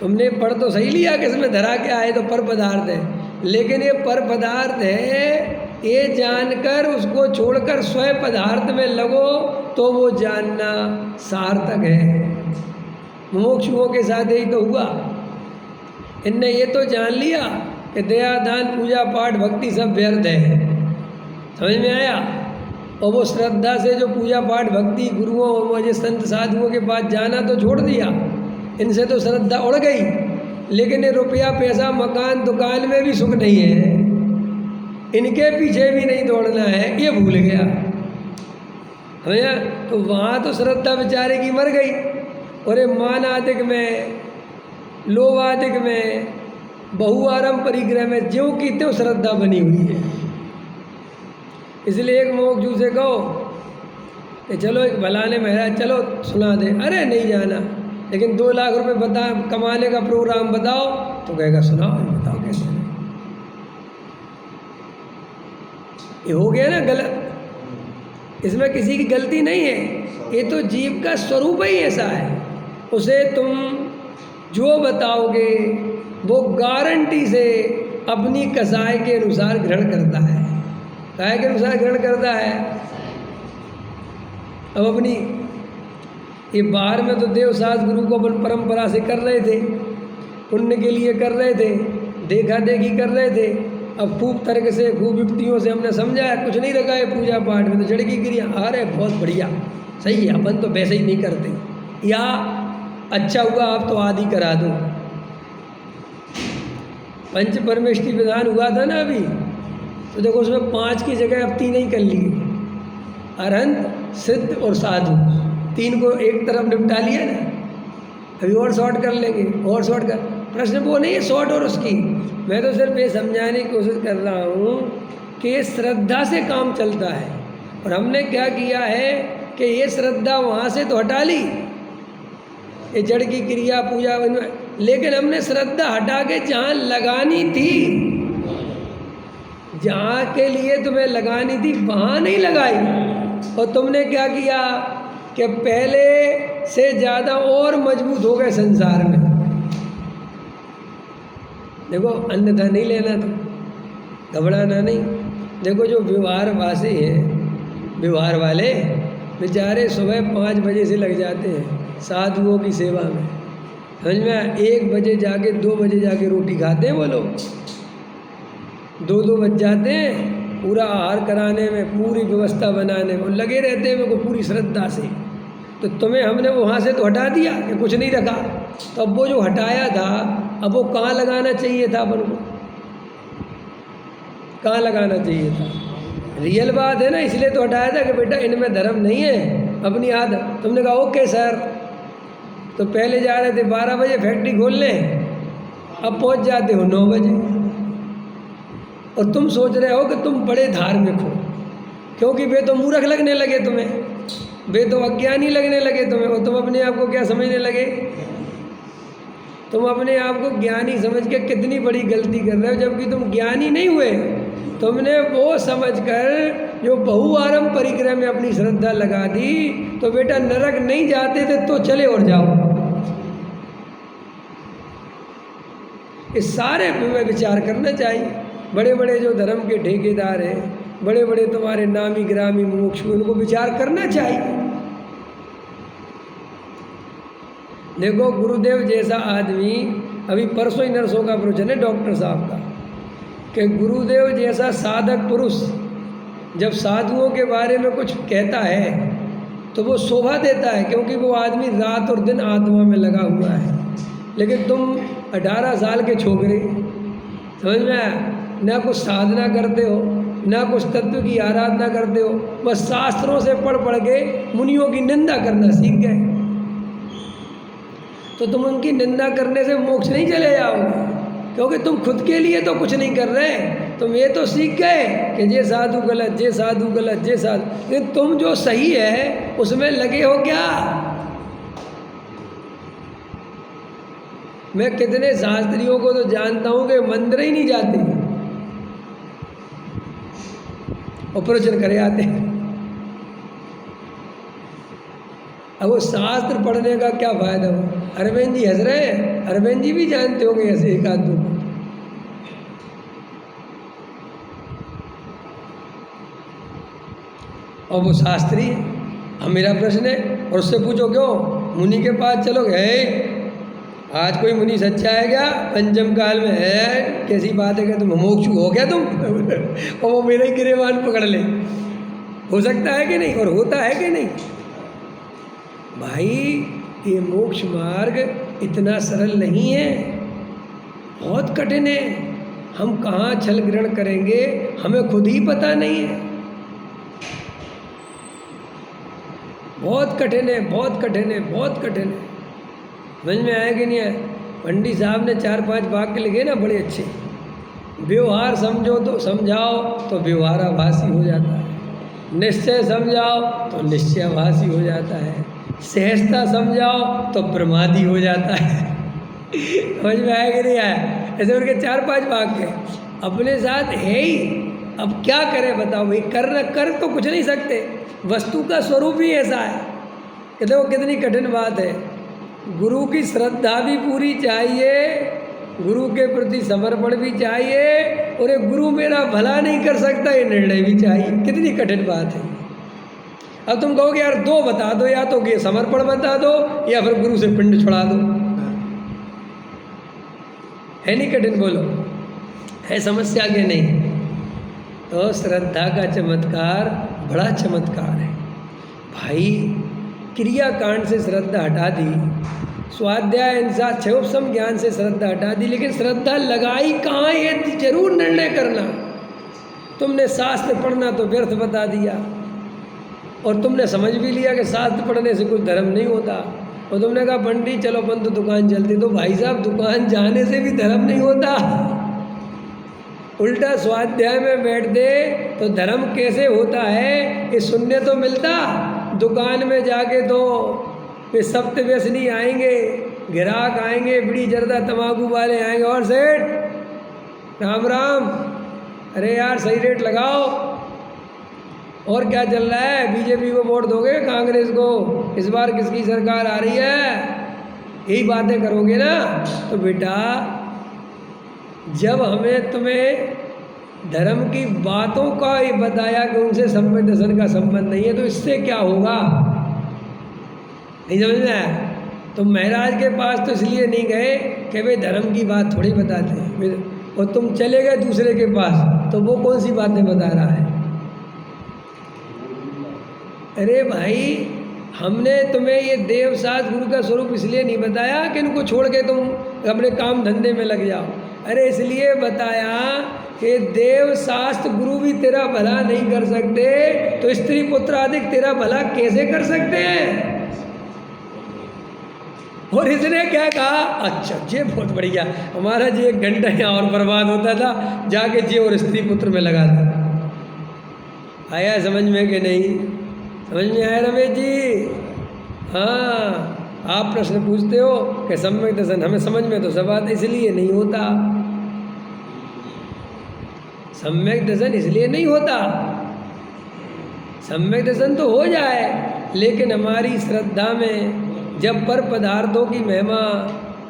तुमने पढ़ तो सही लिया कि इसमें धरा क्या है, तो पर पदार्थ है, लेकिन ये पर पदार्थ है ये जानकर उसको छोड़कर स्वयं पदार्थ में लगो तो वो जानना सार्थक है। मुमुक्षुओं के साथ यही तो हुआ, इनने ये तो जान लिया कि दया दान पूजा पाठ भक्ति सब व्यर्थ है, समझ में आया? और वो श्रद्धा से जो पूजा पाठ भक्ति गुरुओं और मुझे संत साधुओं के पास जाना तो छोड़ दिया, इनसे तो श्रद्धा उड़ गई, लेकिन ये रुपया पैसा मकान दुकान में भी सुख नहीं है, इनके पीछे भी नहीं दौड़ना है, ये भूल गया भैया। तो वहाँ तो श्रद्धा बेचारे की मर गई, और ये मान आदिक में लोभ आदिक में बहुआरम परिग्रह में ज्यों की त्यों श्रद्धा बनी हुई है। इसलिए एक मोक्षू से कहो कि चलो एक भलाने महाराज चलो सुना दे, अरे नहीं जाना, लेकिन 2 लाख रुपए बता कमाने का प्रोग्राम बताओ, तो कहेगा सुनाओ, बताओ कैसे। ये हो गया ना गलत, इसमें किसी की गलती नहीं है, ये तो जीव का स्वरूप ही ऐसा है। उसे तुम जो बताओगे वो गारंटी से अपनी कसाई के अनुसार ग्रहण करता है, काय के अनुसार ग्रहण करता है। अब अपनी ये बाहर में तो देवसास गुरु को अपन परंपरा से कर रहे थे, पुण्य के लिए कर रहे थे, देखा देखी कर रहे थे। अब खूब तर्क से खूब युक्तियों से हमने समझाया, कुछ नहीं रखा है पूजा पाठ में, तो जड़ की क्रिया, अरे बहुत बढ़िया सही है, अपन तो वैसे ही नहीं करते, या अच्छा हुआ आप तो आदि करा दो। पंच परमेष्टि विधान हुआ था ना अभी, तो देखो उसमें 5 की जगह अब 3 ही कर लिए, अरहंत सिद्ध और साधु, 3 को एक तरफ निपटा लिया ना। अभी और शॉर्ट कर लेंगे, और शॉर्ट कर, प्रश्न वो नहीं है शॉर्ट और उसकी, मैं तो सिर्फ ये समझाने की कोशिश कर रहा हूँ कि ये श्रद्धा से काम चलता है। और हमने क्या किया है कि ये श्रद्धा वहाँ से तो हटा ली, ये जड़ की क्रिया पूजा, लेकिन हमने श्रद्धा हटा के जहाँ लगानी थी, जहाँ के लिए तुम्हें लगानी थी वहाँ नहीं लगाई। और तुमने क्या किया कि पहले से ज़्यादा और मजबूत हो गए संसार में। देखो अन्यथा नहीं लेना, तो घबराना नहीं। देखो जो व्यवहार वासी हैं, व्यवहार वाले बेचारे सुबह 5 बजे से लग जाते हैं साधुओं की सेवा में, समझ में, 1 बजे जाके 2 बजे जाके रोटी खाते हैं वो लोग, 2 बज जाते हैं, पूरा आहार कराने में, पूरी व्यवस्था बनाने में लगे रहते हैं मेरे को पूरी श्रद्धा से। तो तुम्हें हमने वहाँ से तो हटा दिया कि कुछ नहीं रखा, तो अब वो जो हटाया था अब वो कहाँ लगाना चाहिए था अपन को, कहाँ लगाना चाहिए था? रियल बात है ना, इसलिए तो हटाया था कि बेटा इनमें धर्म नहीं है, अपनी आदत। तुमने कहा ओके सर, तो पहले जा रहे थे 12 बजे फैक्ट्री खोलने, अब पहुंच जाते हो 9 बजे, और तुम सोच रहे हो कि तुम बड़े धार्मिक हो, क्योंकि वे तो मूर्ख लगने लगे तुम्हें, वे तो अज्ञानी लगने लगे तुम्हें, और तुम अपने आप को क्या समझने लगे? तुम अपने आप को ज्ञानी समझ के कितनी बड़ी गलती कर रहे हो, जबकि तुम ज्ञानी नहीं हुए। तुमने वो समझकर जो बहुआरम परिक्रम में अपनी श्रद्धा लगा दी, तो बेटा नरक नहीं जाते थे तो चले और जाओ। इस सारे में विचार करना चाहिए। बड़े बड़े जो धर्म के ठेकेदार हैं, बड़े बड़े तुम्हारे नामी ग्रामी मुमुक्षु, उनको विचार करना चाहिए। देखो गुरुदेव जैसा आदमी, अभी परसों ही नर्सों का प्रवचन है डॉक्टर साहब का, कि गुरुदेव जैसा साधक पुरुष जब साधुओं के बारे में कुछ कहता है तो वो शोभा देता है, क्योंकि वो आदमी रात और दिन आत्मा में लगा हुआ है। लेकिन तुम 18 साल के छोकरे, समझ में आया, ना कुछ साधना करते हो, ना कुछ तत्व की आराधना करते हो, बस शास्त्रों से पढ़ पढ़ के मुनियों की निंदा करना सीख गए। तो तुम उनकी निंदा करने से मोक्ष नहीं चले जाओगे, क्योंकि तुम खुद के लिए तो कुछ नहीं कर रहे। तुम ये तो सीख गए कि ये साधु गलत, ये साधु गलत, ये साधु, लेकिन तुम जो सही है उसमें लगे हो क्या? मैं कितने शास्त्रियों को तो जानता हूँ कि मंदिर ही नहीं जाते और प्रवचन करे आते हैं। अब वो शास्त्र पढ़ने का क्या फायदा हो? अरविंद जी हंस रहे हैं, अरविंद जी भी जानते होंगे ऐसे एक आध दो को। और वो शास्त्री है। अब मेरा प्रश्न है, और उससे पूछो क्यों मुनि के पास चलोगे? आज कोई मुनि सच्चा है क्या? पंचम काल में है, कैसी बात है कि तुम मोक्षु हो क्या तुम? और वो मेरा ही गिरेबान पकड़ ले, हो सकता है कि नहीं? और होता है कि नहीं? भाई ये मोक्ष मार्ग इतना सरल नहीं है, बहुत कठिन है। हम कहाँ छल ग्रहण करेंगे हमें खुद ही पता नहीं है। बहुत कठिन है, बहुत कठिन है, बहुत कठिन है। समझ में आया कि नहीं है? पंडित साहब ने 4-5 वाक्य लिखे ना, बड़े अच्छे। व्यवहार समझो तो समझाओ तो व्यवहाराभासी हो जाता है, निश्चय समझाओ तो निश्चयाभासी हो जाता है, सहजता समझाओ तो प्रमादी हो जाता है। समझ में आया कि नहीं आया? ऐसे उनके 4-5 वाक्य अपने साथ है ही। अब क्या करें बताओ भाई? कर तो कुछ नहीं सकते, वस्तु का स्वरूप ही ऐसा है कि देखो कितनी कठिन बात है। गुरु की श्रद्धा भी पूरी चाहिए, गुरु के प्रति समर्पण भी चाहिए, और एक गुरु मेरा भला नहीं कर सकता ये निर्णय भी चाहिए। कितनी कठिन बात है। अब तुम कहोगे यार 2 बता दो, या तो ये समर्पण बता दो या फिर गुरु से पिंड छुड़ा दो। है नहीं कठिन? बोलो, है समस्या के नहीं? तो श्रद्धा का चमत्कार बड़ा चमत्कार है भाई। क्रियाकांड से श्रद्धा हटा दी, स्वाध्याय अनुसार क्षयोपम ज्ञान से श्रद्धा हटा दी, लेकिन श्रद्धा लगाई कहाँ ये जरूर निर्णय करना। तुमने शास्त्र पढ़ना तो व्यर्थ बता दिया, और तुमने समझ भी लिया कि शास्त्र पढ़ने से कुछ धर्म नहीं होता, और तुमने कहा पंडित चलो अपन तो दुकान चलती। तो भाई साहब दुकान जाने से भी धर्म नहीं होता। उल्टा स्वाध्याय में बैठते तो धर्म कैसे होता है ये सुनने तो मिलता। दुकान में जाके तो वे सप्त व्यसनी आएंगे, ग्राहक आएंगे, बीड़ी जर्दा तंबाकू वाले आएंगे, और सेठ राम राम, अरे यार सही रेट लगाओ, और क्या चल रहा है? बीजेपी को वोट दोगे, कांग्रेस को, इस बार किसकी सरकार आ रही है? यही बातें करोगे ना। तो बेटा जब हमें तुम्हें धर्म की बातों का ही बताया कि उनसे संबंध दर्शन का संबंध नहीं है, तो इससे क्या होगा? नहीं समझ में आया? तो महाराज के पास तो इसलिए नहीं गए कि वे धर्म की बात थोड़ी बताते हैं, और तुम चले गए दूसरे के पास, तो वो कौन सी बातें बता रहा है? अरे भाई हमने तुम्हें ये देव शास्त्र गुरु का स्वरूप इसलिए नहीं बताया कि इनको छोड़ के तुम अपने काम धंधे में लग जाओ। अरे इसलिए बताया कि देव शास्त्र गुरु भी तेरा भला नहीं कर सकते, तो स्त्री पुत्र आदि तेरा भला कैसे कर सकते हैं? और इसने क्या कहा? अच्छा ये बहुत बढ़िया, हमारा जी 1 घंटा यहाँ और बर्बाद होता था, जाके जी और स्त्री पुत्र में लगा था। आया समझ में कि नहीं? समझ में आया रमेश जी? हाँ, आप प्रश्न पूछते हो कि सम्यक दर्शन हमें समझ में तो सब आता, इसलिए नहीं होता। सम्यक दर्शन इसलिए नहीं होता। सम्यक दर्शन तो हो जाए, लेकिन हमारी श्रद्धा में जब पर पदार्थों की महिमा,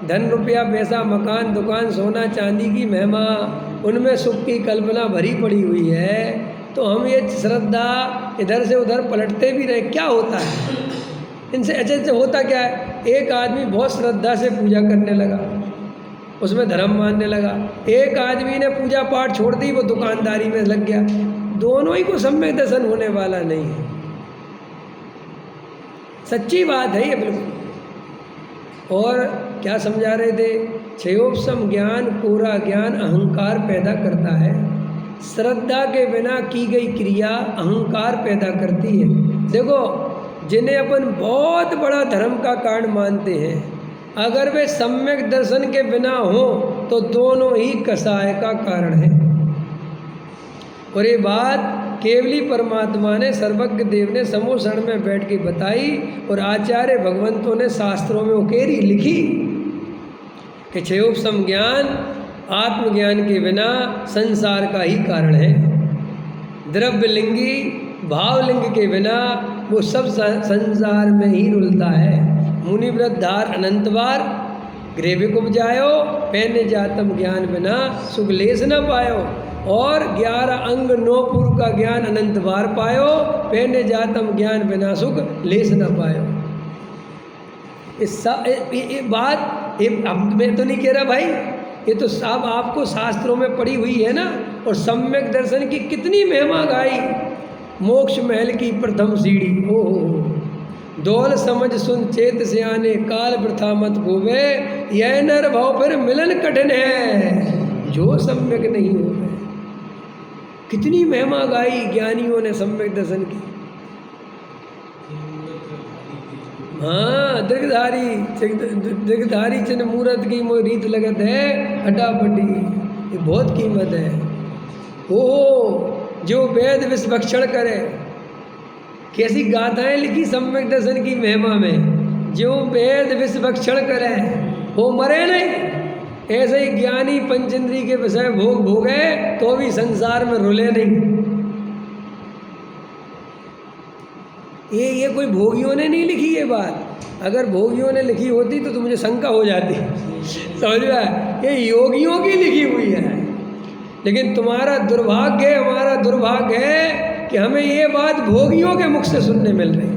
धन रुपया पैसा मकान दुकान सोना चांदी की महिमा, उनमें सुख की कल्पना भरी पड़ी हुई है, तो हम ये श्रद्धा इधर से उधर पलटते भी रहे, क्या होता है इनसे? अच्छे से होता क्या है, एक आदमी बहुत श्रद्धा से पूजा करने लगा, उसमें धर्म मानने लगा, एक आदमी ने पूजा पाठ छोड़ दी, वो दुकानदारी में लग गया, दोनों ही को सम्यक दर्शन होने वाला नहीं है। सच्ची बात है ये बिल्कुल। और क्या समझा रहे थे? क्षयोपशम ज्ञान कोरा ज्ञान अहंकार पैदा करता है। श्रद्धा के बिना की गई क्रिया अहंकार पैदा करती है। देखो, जिन्हें अपन बहुत बड़ा धर्म का कारण मानते हैं, अगर वे सम्यक दर्शन के बिना हो तो दोनों ही कसाय का कारण है। और ये बात केवली परमात्मा ने, सर्वज्ञ देव ने समोसण में बैठ के बताई, और आचार्य भगवंतों ने शास्त्रों में उकेरी लिखी कि क्षयोपशम ज्ञान आत्मज्ञान के बिना संसार का ही कारण है। द्रव्यलिंगी भावलिंग के बिना वो सब संसार में ही रुलता है। मुनिव्रत धार अनंत बार ग्रेविक उपजायो, पैने जातम ज्ञान बिना सुख लेस न पायो। और 11 अंग 9 पुर का ज्ञान अनंत बार पायो, पैने जातम ज्ञान बिना सुख लेस न पायो। ये बात अब मैं तो नहीं कह रहा भाई, ये तो सब आपको शास्त्रों में पड़ी हुई है ना। और सम्यक दर्शन की कितनी महिमा गाई, मोक्ष महल की प्रथम सीढ़ी, ओ दौल समझ सुन चेत से आने, काल प्रथा मत गोवे, यह नर भाव फिर मिलन कठिन है, जो सम्यक नहीं हो गए। कितनी महिमा गाई ज्ञानियों ने सम्यक दर्शन की। हाँ, दीर्घधारी चिन्ह मूर्त की मोह रीत लगत है, हटापटी, ये बहुत कीमत है। ओ जो वेद विषभक्षण करे, कैसी गाथाएं लिखी सम्यक दर्शन की महिमा में। जो वेद विषभक्षण करे वो मरे नहीं, ऐसे ही ज्ञानी पंचेंद्री के विषय भोग भोगे तो भी संसार में रुले नहीं। ये कोई भोगियों ने नहीं लिखी ये बात। अगर भोगियों ने लिखी होती तो मुझे शंका हो जाती, समझ में? ये योगियों की लिखी हुई है। लेकिन तुम्हारा दुर्भाग्य, हमारा दुर्भाग्य है कि हमें ये बात भोगियों के मुख से सुनने मिल रही।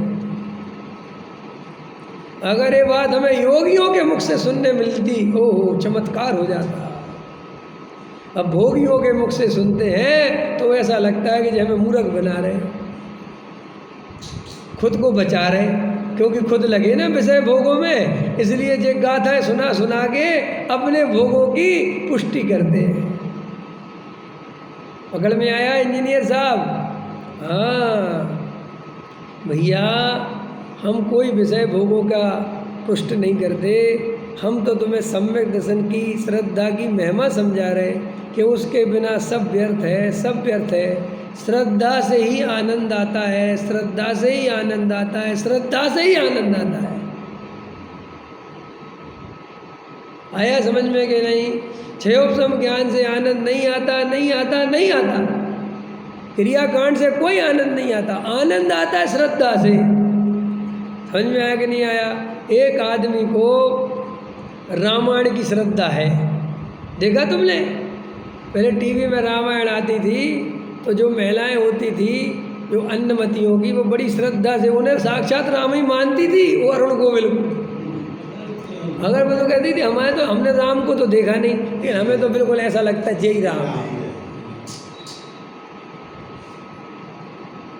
अगर ये बात हमें योगियों के मुख से सुनने मिलती, ओहो, चमत्कार हो जाता। अब भोगियों के मुख से सुनते हैं तो ऐसा लगता है कि हमें मूर्ख बना रहे, खुद को बचा रहे, क्योंकि खुद लगे ना विषय भोगों में, इसलिए ये गाथाएं सुना सुना के अपने भोगों की पुष्टि करते हैं। पकड़ में आया इंजीनियर साहब? हाँ भैया, हम कोई विषय भोगों का पुष्ट नहीं करते, हम तो तुम्हें सम्यक दर्शन की श्रद्धा की महिमा समझा रहे कि उसके बिना सब व्यर्थ है, सब व्यर्थ है। श्रद्धा से ही आनंद आता है, श्रद्धा से ही आनंद आता है, श्रद्धा से ही आनंद आता है। आया समझ में कि नहीं? क्षयोपशम ज्ञान से आनंद नहीं आता, नहीं आता, नहीं आता। क्रियाकांड से कोई आनंद नहीं आता, आनंद आता है श्रद्धा से। समझ में आया कि नहीं आया? एक आदमी को रामायण की श्रद्धा है, देखा तुमने? पहले टीवी में रामायण आती थी तो जो महिलाएं होती थी, जो अन्नमतियों की, वो बड़ी श्रद्धा से उन्हें साक्षात राम ही मानती थी, वो अरुण गोविल को। अगर वो तो कहती थी हमने राम को तो देखा नहीं, लेकिन हमें तो बिल्कुल ऐसा लगता है जय राम है।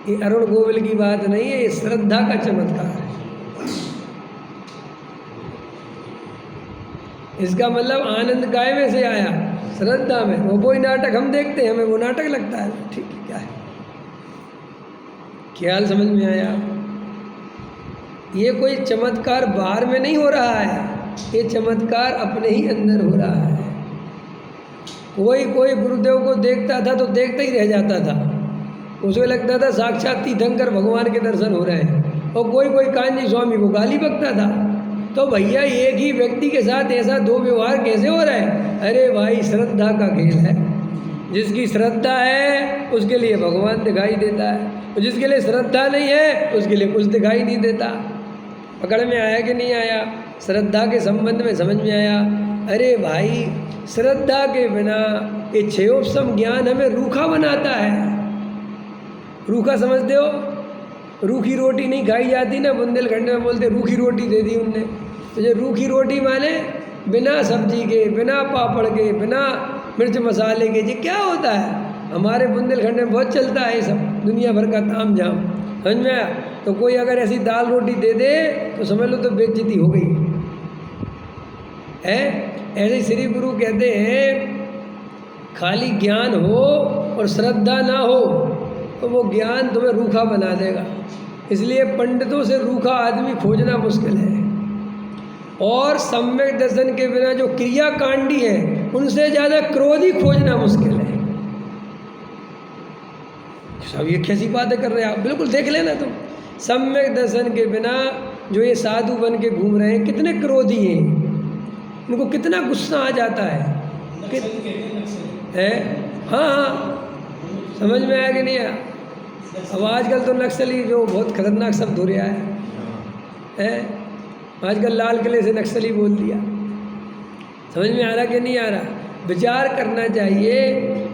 ये अरुण गोविल की बात नहीं है, ये श्रद्धा का चमत्कार है। इसका मतलब आनंद काय में से आया? श्रद्धा में। वो कोई नाटक हम देखते हैं, हमें वो नाटक लगता है, ठीक है, क्या है? ख्याल समझ में आया? ये कोई चमत्कार बाहर में नहीं हो रहा है, ये चमत्कार अपने ही अंदर हो रहा है। कोई गुरुदेव को देखता था तो देखता ही रह जाता था, उसे लगता था साक्षात तीर्थंकर भगवान के दर्शन हो रहे हैं। और कोई कान्जी स्वामी को गाली बकता था, तो भैया एक ही व्यक्ति के साथ ऐसा दो व्यवहार कैसे हो रहा है? अरे भाई श्रद्धा का खेल है। जिसकी श्रद्धा है उसके लिए भगवान दिखाई देता है, और जिसके लिए श्रद्धा नहीं है उसके लिए कुछ दिखाई नहीं देता। पकड़ में आया कि नहीं आया? श्रद्धा के संबंध में समझ में आया? अरे भाई श्रद्धा के बिना ये क्षयोपम ज्ञान हमें रूखा बनाता है। रूखा समझते हो? रूखी रोटी नहीं खाई जाती ना, बुंदेलखंड में बोलते रूखी रोटी दे दी उनने। तो जो रूखी रोटी माने बिना सब्जी के, बिना पापड़ के, बिना मिर्च मसाले के, ये क्या होता है? हमारे बुंदेलखंड में बहुत चलता है ये सब, दुनिया भर का ताम झाम। समझ में आया? तो कोई अगर ऐसी दाल रोटी दे दे तो समझ लो तो बेइज्जती हो गई है। ऐसे श्री गुरु कहते हैं खाली ज्ञान हो और श्रद्धा ना हो तो वो ज्ञान तुम्हें रूखा बना देगा। इसलिए पंडितों से रूखा आदमी खोजना मुश्किल है, और सम्यक दर्शन के बिना जो क्रियाकांडी है उनसे ज़्यादा क्रोधी खोजना मुश्किल है। सब ये कैसी बातें कर रहे हैं आप? बिल्कुल देख लेना तुम, सम्यक दर्शन के बिना जो ये साधु बन के घूम रहे हैं कितने क्रोधी हैं, उनको कितना गुस्सा आ जाता है। हाँ हाँ, समझ में आया कि नहीं आया? अब आजकल तो नक्सली जो बहुत खतरनाक शब्द हो रहा है, आजकल लाल किले से नक्सली बोल दिया। समझ में आ रहा कि नहीं आ रहा? विचार करना चाहिए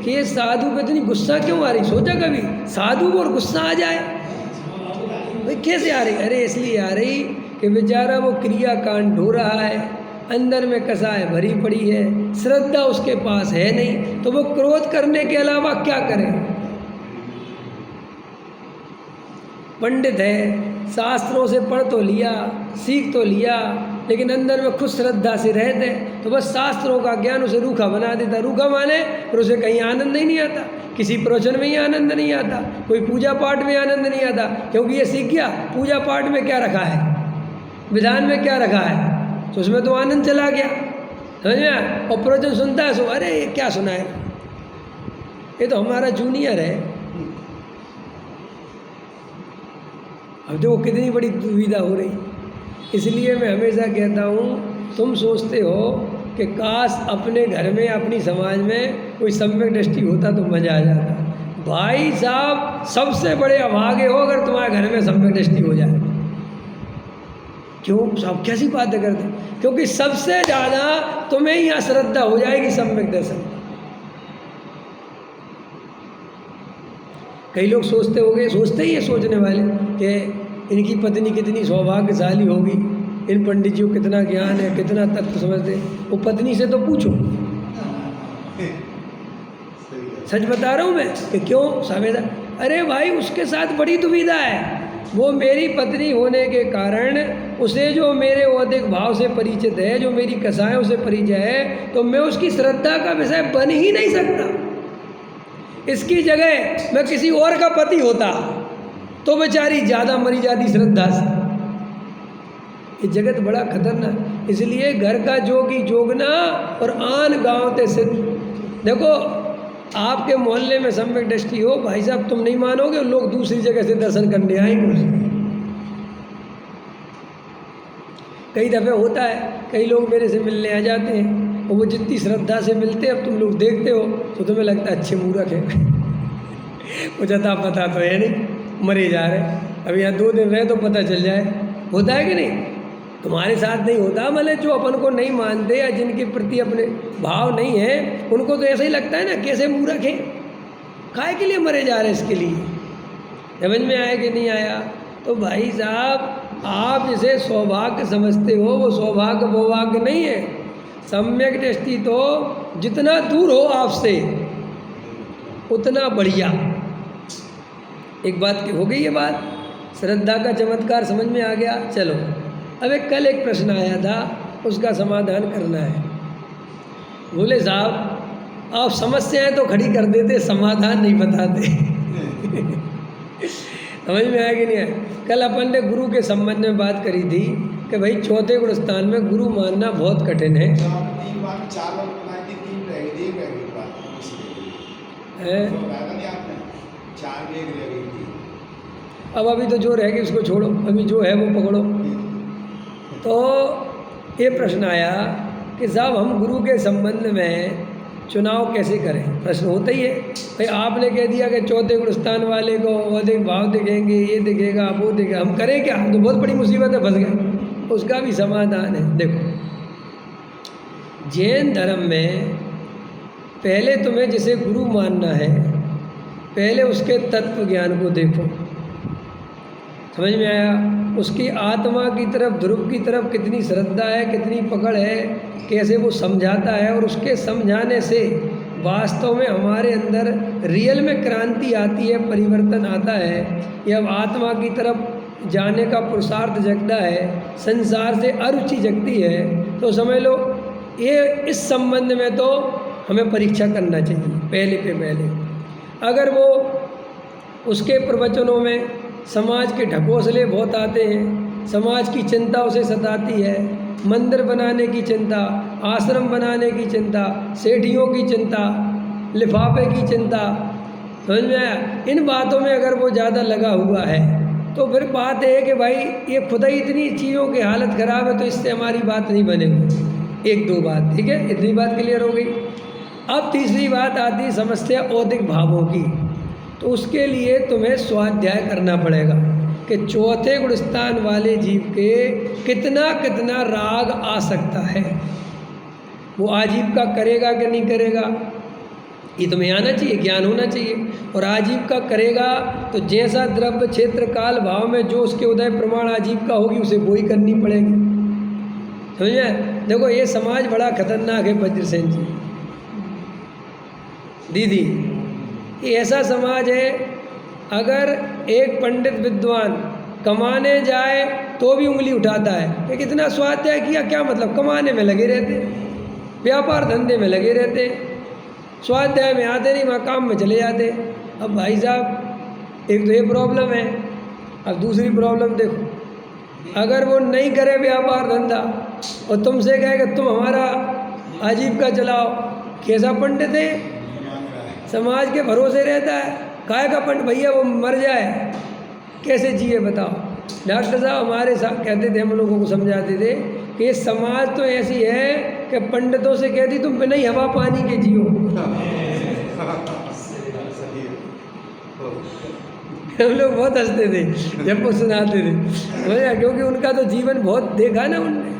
कि ये साधु पे इतनी गुस्सा क्यों आ रही? सोचा कभी साधु को और गुस्सा आ जाए? भाई कैसे आ रही? अरे इसलिए आ रही कि बेचारा वो क्रिया कांड ढो रहा है, अंदर में कसाय भरी पड़ी है, श्रद्धा उसके पास है नहीं, तो वो क्रोध करने के अलावा क्या करे? पंडित है, शास्त्रों से पढ़ तो लिया, सीख तो लिया, लेकिन अंदर में खुद श्रद्धा से रहते तो बस शास्त्रों का ज्ञान उसे रूखा बना देता। रूखा माने फिर उसे कहीं आनंद ही नहीं आता, किसी प्रवचन में ही आनंद नहीं आता, कोई पूजा पाठ में आनंद नहीं आता, क्योंकि ये सीख गया पूजा पाठ में क्या रखा है, विधान में क्या रखा है, तो उसमें तो आनंद चला गया। समझ में? और प्रवचन सुनता है सो अरे ये क्या सुना है, ये तो हमारा जूनियर है। अब देखो कितनी बड़ी दुविधा हो रही। इसलिए मैं हमेशा कहता हूँ, तुम सोचते हो कि काश अपने घर में, अपनी समाज में कोई सम्यक दृष्टि होता तो मज़ा आ जाता। भाई साहब सबसे बड़े अभागे हो अगर तुम्हारे घर में सम्यक दृष्टि हो जाए। क्यों? सब कैसी बातें करते? क्योंकि सबसे ज़्यादा तुम्हें ही अश्रद्धा हो जाएगी सम्यक दर्शन। कई लोग सोचते होंगे, सोचते ही है सोचने वाले कि इनकी पत्नी कितनी सौभाग्यशाली होगी, इन पंडित जी को कितना ज्ञान है, कितना तत्व समझते। वो पत्नी से तो पूछो, सच बता रहा हूँ मैं कि क्यों सावेदा। अरे भाई उसके साथ बड़ी दुविधा है। वो मेरी पत्नी होने के कारण उसे जो मेरे औदिक भाव से परिचित है, जो मेरी कसायों से परिचय है, तो मैं उसकी श्रद्धा का विषय बन ही नहीं सकता। इसकी जगह मैं किसी और का पति होता तो बेचारी ज़्यादा मरी जाती श्रद्धा से। ये जगत बड़ा खतरनाक। इसलिए घर का जोगी जोगना और आन गाँव ते सिद्ध। देखो आपके मोहल्ले में सम्यक दृष्टि हो, भाई साहब तुम नहीं मानोगे, लोग दूसरी जगह से दर्शन करने आएंगे। कई दफ़े होता है, कई लोग मेरे से मिलने आ जाते हैं और वो जितनी श्रद्धा से मिलते हैं, अब तुम लोग देखते हो तो तुम्हें लगता है अच्छे मूर्ख है। मुझे अता पता तो है नहीं, मरे जा रहे। अब यहाँ 2 दिन रहे तो पता चल जाए। होता है कि नहीं? तुम्हारे साथ नहीं होता, मतलब जो अपन को नहीं मानते या जिनके प्रति अपने भाव नहीं है, उनको तो ऐसा ही लगता है ना, कैसे मूर्ख है, काहे के लिए मरे जा रहे इसके लिए। समझ में आया कि नहीं आया? तो भाई साहब आप जिसे सौभाग्य समझते हो वो सौभाग्य वौभाग्य नहीं है। सम्यक दृष्टि तो जितना दूर हो आपसे उतना बढ़िया। एक बात की हो गई ये बात, श्रद्धा का चमत्कार समझ में आ गया। चलो अब कल एक प्रश्न आया था, उसका समाधान करना है। बोले साहब आप समस्याएं तो खड़ी कर देते, समाधान नहीं बताते। समझ में आया कि नहीं आया? कल अपन ने गुरु के संबंध में बात करी थी कि भाई चौथे गुण स्थान में गुरु मानना बहुत कठिन है। अब अभी तो जो रह गई उसको छोड़ो, अभी जो है वो पकड़ो। तो ये प्रश्न आया कि साहब हम गुरु के संबंध में चुनाव कैसे करें। प्रश्न होता ही है भाई, आपने कह दिया कि चौथे गुण स्थान वाले को अधिक भाव दिखेंगे, ये दिखेगा वो दिखेगा, हम करें क्या? हम तो बहुत बड़ी मुसीबत है, फंस गए। उसका भी समाधान है। देखो, जैन धर्म में पहले तुम्हें जिसे गुरु मानना है, पहले उसके तत्व ज्ञान को देखो। समझ में आया? उसकी आत्मा की तरफ, ध्रुव की तरफ कितनी श्रद्धा है, कितनी पकड़ है, कैसे वो समझाता है, और उसके समझाने से वास्तव में हमारे अंदर रियल में क्रांति आती है, परिवर्तन आता है। या आत्मा की तरफ जाने का पुरुषार्थ जगता है, संसार से अरुचि जगती है। तो समझ लो ये इस संबंध में तो हमें परीक्षा करना चाहिए पहले पे पहले। अगर वो उसके प्रवचनों में समाज के ढकोसले बहुत आते हैं, समाज की चिंता उसे सताती है, मंदिर बनाने की चिंता, आश्रम बनाने की चिंता, सेठियों की चिंता, लिफाफे की चिंता, समझ में आया? इन बातों में अगर वो ज़्यादा लगा हुआ है तो फिर बात है कि भाई ये खुद ही इतनी चीज़ों की हालत ख़राब है, तो इससे हमारी बात नहीं बनेगी। एक दो बात, ठीक है, इतनी बात क्लियर हो गई। अब तीसरी बात आती है समस्या औदिक भावों की। तो उसके लिए तुम्हें स्वाध्याय करना पड़ेगा कि चौथे गुण स्थान वाले जीव के कितना कितना राग आ सकता है, वो आजीव का करेगा कि नहीं करेगा, ये तुम्हें आना चाहिए, ज्ञान होना चाहिए। और आजीव का करेगा तो जैसा द्रव्य क्षेत्र काल भाव में जो उसके उदय प्रमाण आजीव का होगी, उसे वही करनी पड़ेगी। समझे? देखो ये समाज बड़ा खतरनाक है वज्रसेन जी, दीदी, ये ऐसा समाज है, अगर एक पंडित विद्वान कमाने जाए तो भी उंगली उठाता है कि कितना स्वाध्याय किया, क्या मतलब, कमाने में लगे रहते, व्यापार धंधे में लगे रहते, स्वाध्याय में आते नहीं, वहाँ काम में चले जाते। अब भाई साहब एक तो ये प्रॉब्लम है, अब दूसरी प्रॉब्लम देखो, अगर वो नहीं करे व्यापार धंधा और तुमसे कहे कि तुम हमारा आजीविका चलाओ, कैसा पंडित है? समाज के भरोसे रहता है, काय का पंडित भैया वो मर जाए कैसे जिए बताओ। डॉक्टर साहब हमारे साथ कहते थे, हम लोगों को समझाते थे कि ये समाज तो ऐसी है कि पंडितों से कहती तुम बिना ही हवा पानी के जियो। हम लोग बहुत हंसते थे जब वो सुनाते थे, क्योंकि उनका तो जीवन बहुत देखा ना उनने।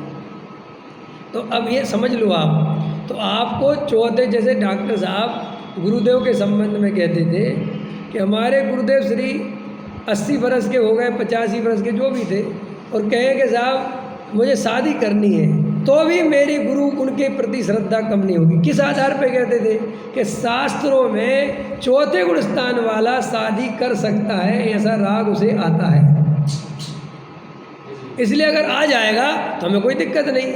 तो अब ये समझ लो आप, तो आपको चौथे, जैसे डॉक्टर साहब गुरुदेव के संबंध में कहते थे कि हमारे गुरुदेव श्री 80 बरस के हो गए, 85 बरस के जो भी थे, और कहे कि साहब मुझे शादी करनी है, तो भी मेरी गुरु उनके प्रति श्रद्धा कम नहीं होगी। किस आधार पे कहते थे? कि शास्त्रों में चौथे गुण स्थान वाला शादी कर सकता है, ऐसा राग उसे आता है, इसलिए अगर आ जाएगा तो हमें कोई दिक्कत नहीं।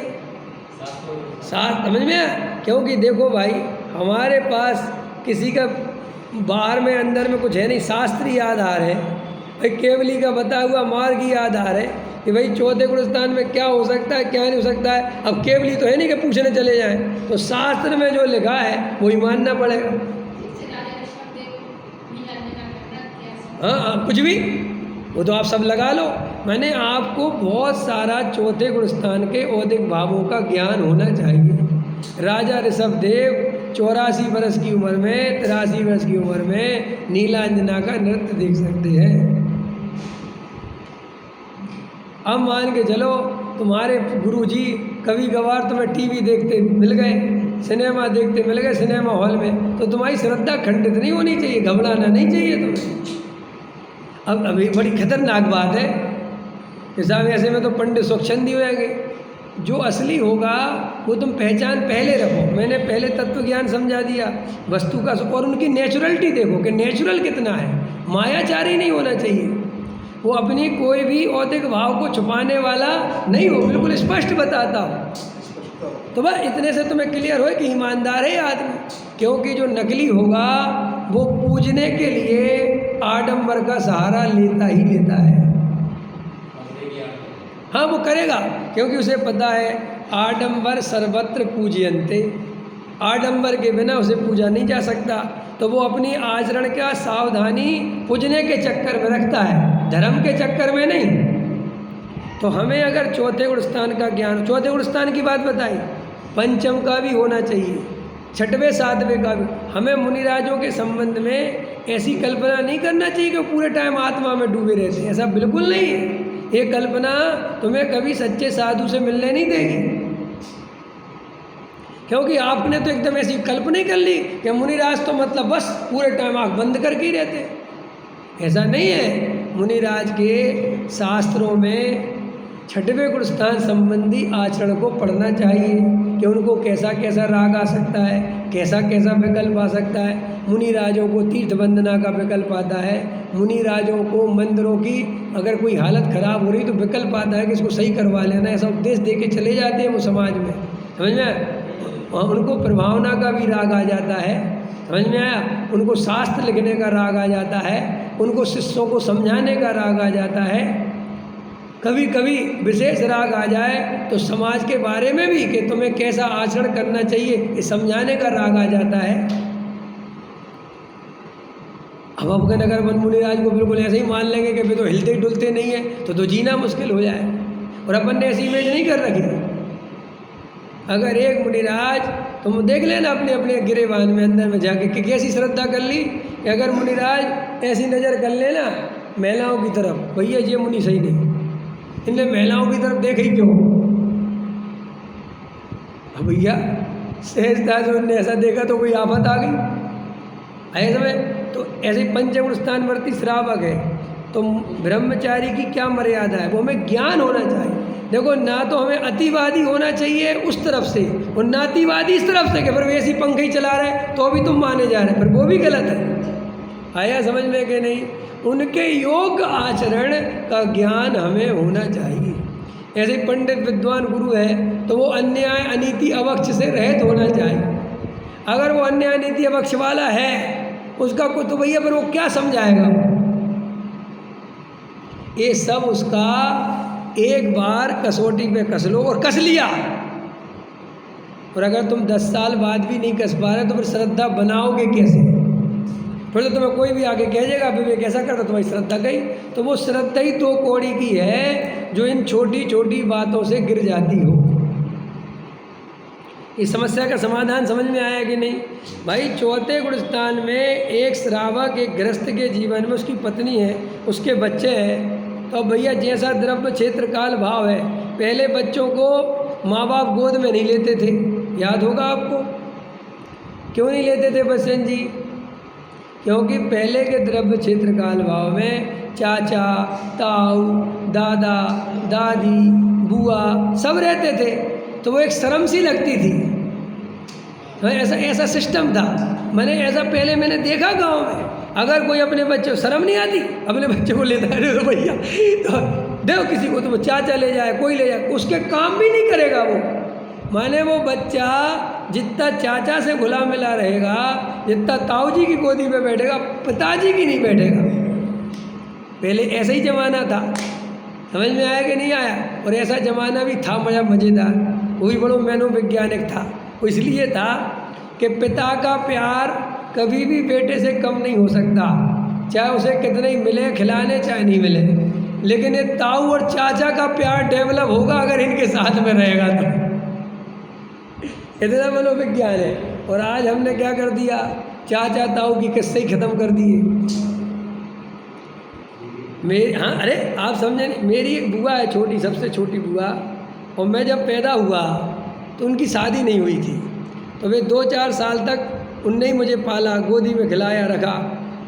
समझ में आया? क्योंकि देखो भाई, हमारे पास किसी का बाहर में अंदर में कुछ है नहीं, शास्त्रीय आधार है भाई, केवली का बता हुआ मार्गीय आधार है कि भाई चौथे गुण स्थान में क्या हो सकता है, क्या नहीं हो सकता है। अब केवली तो है नहीं कि पूछने चले जाएं, तो शास्त्र में जो लिखा है वही मानना पड़ेगा। हाँ, कुछ भी वो तो आप सब लगा लो। मैंने आपको बहुत सारा चौथे गुण स्थान के औदिक भावों का ज्ञान होना चाहिए। राजा ऋषभदेव 84 बरस की उम्र में, 83 बरस की उम्र में नीलांजना का नृत्य देख सकते हैं। अब मान के चलो तुम्हारे गुरुजी कभी कभार तुम्हें टीवी देखते मिल गए, सिनेमा देखते मिल गए सिनेमा हॉल में, तो तुम्हारी श्रद्धा खंडित नहीं होनी चाहिए, घबराना नहीं चाहिए तुम्हें। अब अभी बड़ी खतरनाक बात है कि साहब ऐसे में तो पंडित स्वच्छंदी हो जाएंगे। जो असली होगा वो तुम पहचान पहले रखो। मैंने पहले तत्व ज्ञान समझा दिया, वस्तु का, और उनकी नेचुरलिटी देखो कि नेचुरल कितना है, मायाचारी नहीं होना चाहिए। वो अपनी कोई भी औदिक भाव को छुपाने वाला नहीं हो, बिल्कुल स्पष्ट बताता हो। तो बस इतने से तुम्हें क्लियर हो कि ईमानदार है आदमी। क्योंकि जो नकली होगा वो पूजने के लिए आडंबर का सहारा लेता ही लेता है। हाँ, वो करेगा क्योंकि उसे पता है आडंबर सर्वत्र पूज्यन्ते, आडंबर के बिना उसे पूजा नहीं जा सकता। तो वो अपनी आचरण का सावधानी पूजने के चक्कर में रखता है, धर्म के चक्कर में नहीं। तो हमें अगर चौथे गुण स्थान का ज्ञान, चौथे गुण स्थान की बात बताई, पंचम का भी होना चाहिए, छठवें सातवें का भी। हमें मुनिराजों के संबंध में ऐसी कल्पना नहीं करना चाहिए कि पूरे टाइम आत्मा में डूबे रहते हैं, ऐसा बिल्कुल नहीं है। ये कल्पना तुम्हें कभी सच्चे साधु से मिलने नहीं देगी, क्योंकि आपने तो एकदम ऐसी कल्पना ही कर ली कि मुनिराज तो मतलब बस पूरे टाइम आँख बंद करके ही रहते हैं। ऐसा नहीं है। मुनिराज के शास्त्रों में छठवें गुण स्थान संबंधी आचरण को पढ़ना चाहिए कि उनको कैसा कैसा राग आ सकता है, कैसा कैसा विकल्प आ सकता है। मुनिराजों को तीर्थ वंदना का विकल्प आता है, मुनिराजों को मंदिरों की अगर कोई हालत खराब हो रही तो विकल्प आता है कि इसको सही करवा लेना, ऐसा उपदेश दे के चले जाते हैं वो समाज में, समझ में आया। उनको प्रभावना का भी राग आ जाता है, समझ में आया। उनको शास्त्र लिखने का राग आ जाता है, उनको शिष्यों को समझाने का राग आ जाता है। कभी कभी विशेष राग आ जाए तो समाज के बारे में भी कि तुम्हें कैसा आचरण करना चाहिए ये समझाने का राग आ जाता है। अब अगर मुनिराज को बिल्कुल ऐसे ही मान लेंगे कि वे तो हिलते डुलते नहीं है तो जीना मुश्किल हो जाए। और अपन ने ऐसी इमेज नहीं कर रखी। अगर एक मुनिराज, तुम देख लेना अपने अपने गिरेबान में अंदर में जाके कि कैसी श्रद्धा कर ली कि अगर मुनिराज ऐसी नज़र कर लेना महिलाओं की तरफ, भैया ये मुनि सही नहीं, इनने महिलाओं की तरफ देखे ही क्यों। अब भैया सहजदास उनने ऐसा देखा तो कोई आफत आ गई ऐसे में। तो ऐसे पंचगुण स्थानवर्ती श्रावक है तो ब्रह्मचारी की क्या मर्यादा है, वो हमें ज्ञान होना चाहिए। देखो ना तो हमें अतिवादी होना चाहिए उस तरफ से और ना अतिवादी इस तरफ से कि फिर वैसी पंखे ही चला रहे तो भी तुम माने जा रहे, फिर वो भी गलत है। आया समझ में कि नहीं। उनके योग्य आचरण का ज्ञान हमें होना चाहिए। ऐसे पंडित विद्वान गुरु है तो वो अन्याय अनीति अवक्ष से रहित होना चाहिए। अगर वो अन्याय अनीति अवक्ष वाला है उसका को तो भैया फिर वो क्या समझाएगा। ये सब उसका एक बार कसौटी पे कस लो और कस लिया, और अगर तुम 10 साल बाद भी नहीं कस पा रहे तो फिर श्रद्धा बनाओगे कैसे। फिर तो तुम्हें कोई भी आके कह देगा विवेक ऐसा करता, तुम्हारी श्रद्धा गई। तो वो श्रद्धा ही 2 कौड़ी की है जो इन छोटी छोटी बातों से गिर जाती हो। इस समस्या का समाधान समझ में आया कि नहीं भाई। चौथे गुण स्थान में एक श्रावक, एक गृहस्थ के जीवन में उसकी पत्नी है, उसके बच्चे हैं, तो भैया जैसा द्रव्य क्षेत्र काल भाव है, पहले बच्चों को माँ बाप गोद में नहीं लेते थे, याद होगा आपको। क्यों नहीं लेते थे बच्चन जी? क्योंकि पहले के द्रव्य क्षेत्र काल भाव में चाचा, ताऊ, दादा, दादी, बुआ सब रहते थे, तो वो एक शर्म सी लगती थी। ऐसा सिस्टम था। मैंने ऐसा पहले मैंने देखा गांव में, अगर कोई अपने बच्चे को शर्म नहीं आती अपने बच्चे को लेता है तो भैया तो देखो किसी को तो वो चाचा ले जाए, कोई ले जाए, उसके काम भी नहीं करेगा वो। माने वो बच्चा जितना चाचा से घुला मिला रहेगा, जितना ताऊ जी की गोदी में बैठेगा, पिताजी की नहीं बैठेगा। पहले ऐसा ही ज़माना था, समझ में आया कि नहीं आया। और ऐसा ज़माना भी था मज़ेदार, वो भी बड़ा मनोवैज्ञानिक था। वो इसलिए था कि पिता का प्यार कभी भी बेटे से कम नहीं हो सकता, चाहे उसे कितने ही मिले खिलाने चाहे नहीं मिले। लेकिन ये ताऊ और चाचा का प्यार डेवलप होगा अगर इनके साथ में रहेगा तो। इतना मनोविज्ञान है। और आज हमने क्या कर दिया, चाचा ताऊ की किस्से ही ख़त्म कर दिए। हाँ अरे आप समझे नहीं, मेरी एक बुआ है छोटी, सबसे छोटी बुआ, और मैं जब पैदा हुआ तो उनकी शादी नहीं हुई थी, तो वे 2-4 साल तक उनने ही मुझे पाला, गोदी में खिलाया रखा।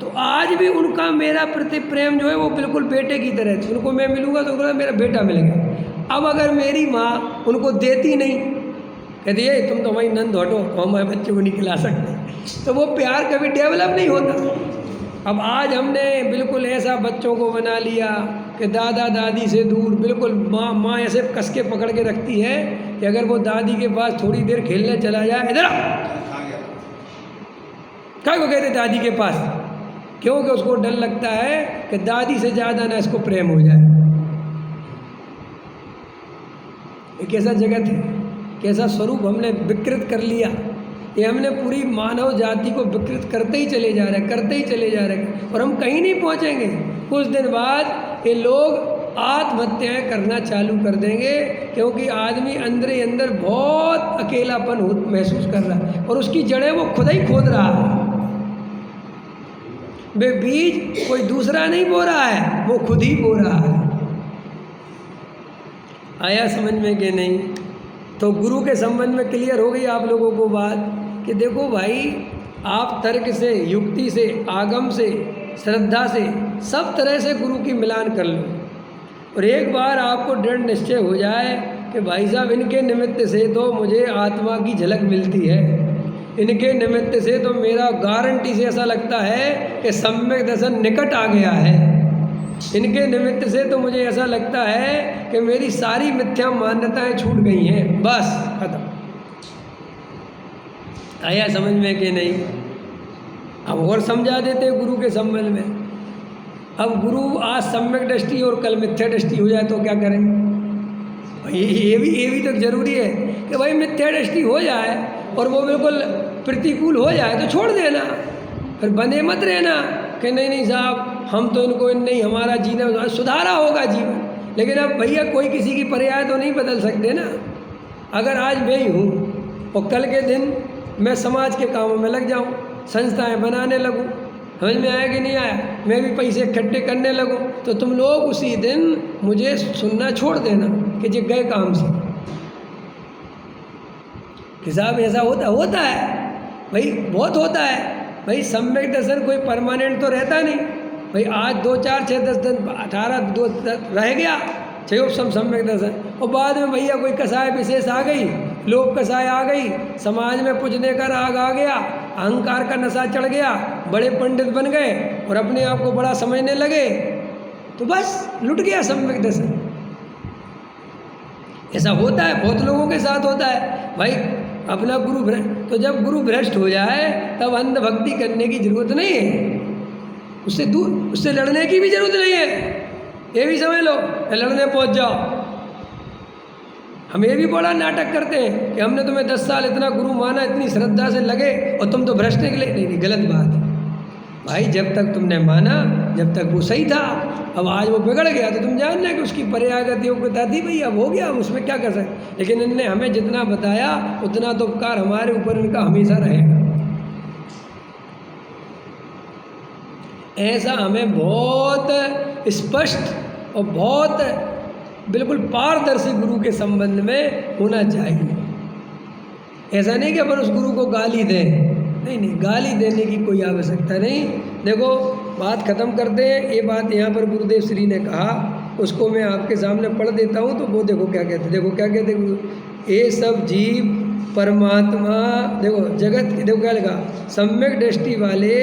तो आज भी उनका मेरा प्रति प्रेम जो है वो बिल्कुल बेटे की तरह थी। उनको मैं मिलूँगा तो उनको मेरा बेटा मिल गया। अब अगर मेरी माँ उनको देती नहीं, कहती है तुम तो हमारी नंद हटो, तो हमारे बच्चे को नहीं खिला सकते, तो वो प्यार कभी डेवलप नहीं होता। अब आज हमने बिल्कुल ऐसा बच्चों को बना लिया कि दादा दादी से दूर, बिल्कुल माँ ऐसे कस के पकड़ के रखती है कि अगर वो दादी के पास थोड़ी देर खेलने चला जाए, इधर क्या को कहते दादी के पास, क्योंकि उसको डर लगता है कि दादी से ज़्यादा ना इसको प्रेम हो जाए। ये कैसा जगत है, कैसा स्वरूप हमने विकृत कर लिया। ये हमने पूरी मानव जाति को विकृत करते ही चले जा रहे हैं, करते ही चले जा रहे हैं, और हम कहीं नहीं पहुंचेंगे। कुछ दिन बाद ये लोग आत्महत्याएं करना चालू कर देंगे, क्योंकि आदमी अंदर ही अंदर बहुत अकेलापन महसूस कर रहा है और उसकी जड़ें वो खुद ही खोद रहा है। वे बीज कोई दूसरा नहीं बो रहा है, वो खुद ही बो रहा है। आया समझ में कि नहीं? तो गुरु के संबंध में क्लियर हो गई आप लोगों को बात कि देखो भाई, आप तर्क से, युक्ति से, आगम से, श्रद्धा से, सब तरह से गुरु की मिलान कर लो और एक बार आपको दृढ़ निश्चय हो जाए कि भाई साहब इनके निमित्त से तो मुझे आत्मा की झलक मिलती है, इनके निमित्त से तो मेरा गारंटी से ऐसा लगता है कि सम्यक दर्शन निकट आ गया है, इनके निमित्त से तो मुझे ऐसा लगता है कि मेरी सारी मिथ्या मान्यताएं छूट गई हैं, बस खत्म। आया समझ में कि नहीं? अब और समझा देते गुरु के संबंध में। अब गुरु आज सम्यक दृष्टि और कल मिथ्या दृष्टि हो जाए तो क्या करें? ये भी तो जरूरी है कि भाई मिथ्या दृष्टि हो जाए और वो बिल्कुल प्रतिकूल हो जाए तो छोड़ देना, फिर बने मत रहना कि नहीं साहब हम तो इनको नहीं, हमारा जीवन सुधारा होगा जीवन। लेकिन अब भैया कोई किसी की पर्याय तो नहीं बदल सकते ना। अगर आज मैं ही हूँ और कल के दिन मैं समाज के कामों में लग जाऊँ, संस्थाएं बनाने लगूँ, समझ में आया कि नहीं आया, मैं भी पैसे इकट्ठे करने लगूँ, तो तुम लोग उसी दिन मुझे सुनना छोड़ देना कि जे गए काम से। हिसाब ऐसा होता है भाई, बहुत होता है भाई। सम्यक दर्शन कोई परमानेंट तो रहता नहीं भाई। आज 2 4 6 10 दिन 18 2 रह गया चलो सब सम्यक दर्शन, और बाद में भैया कोई कसाय विशेष आ गई, लोभ कसाय आ गई, समाज में पूजने का राग आ गया, अहंकार का नशा चढ़ गया, बड़े पंडित बन गए और अपने आप को बड़ा समझने लगे, तो बस लुट गया सम्यक दर्शन। ऐसा होता है, बहुत लोगों के साथ होता है भाई। अपना गुरु भ्रष्ट, तो जब गुरु भ्रष्ट हो जाए तब अंधभक्ति करने की जरूरत नहीं है, उससे दूर, उससे लड़ने की भी जरूरत नहीं है। ये भी समझ लो, लड़ने पहुंच जाओ। हम ये भी बड़ा नाटक करते हैं कि हमने तुम्हें 10 साल इतना गुरु माना, इतनी श्रद्धा से लगे और तुम तो भ्रष्ट निकले। नहीं, गलत बात है भाई। जब तक तुमने माना, जब तक वो सही था, अब आज वो बिगड़ गया तो तुम जानना कि उसकी पर्यायगत योग्यता थी भाई, अब हो गया, अब उसमें क्या कर सकते। लेकिन इनने हमें जितना बताया उतना तो उपकार हमारे ऊपर इनका हमेशा रहेगा। ऐसा हमें बहुत स्पष्ट और बहुत बिल्कुल पारदर्शी गुरु के संबंध में होना चाहिए। ऐसा नहीं कि अपन उस गुरु को गाली दें, नहीं, गाली देने की कोई आवश्यकता नहीं। देखो बात ख़त्म करते हैं। ये बात यहाँ पर गुरुदेव श्री ने कहा, उसको मैं आपके सामने पढ़ देता हूँ, तो वो देखो क्या कहते, देखो क्या कहते गुरु। ये सब जीव परमात्मा, देखो जगत, देखो क्या लगा, सम्यक दृष्टि वाले,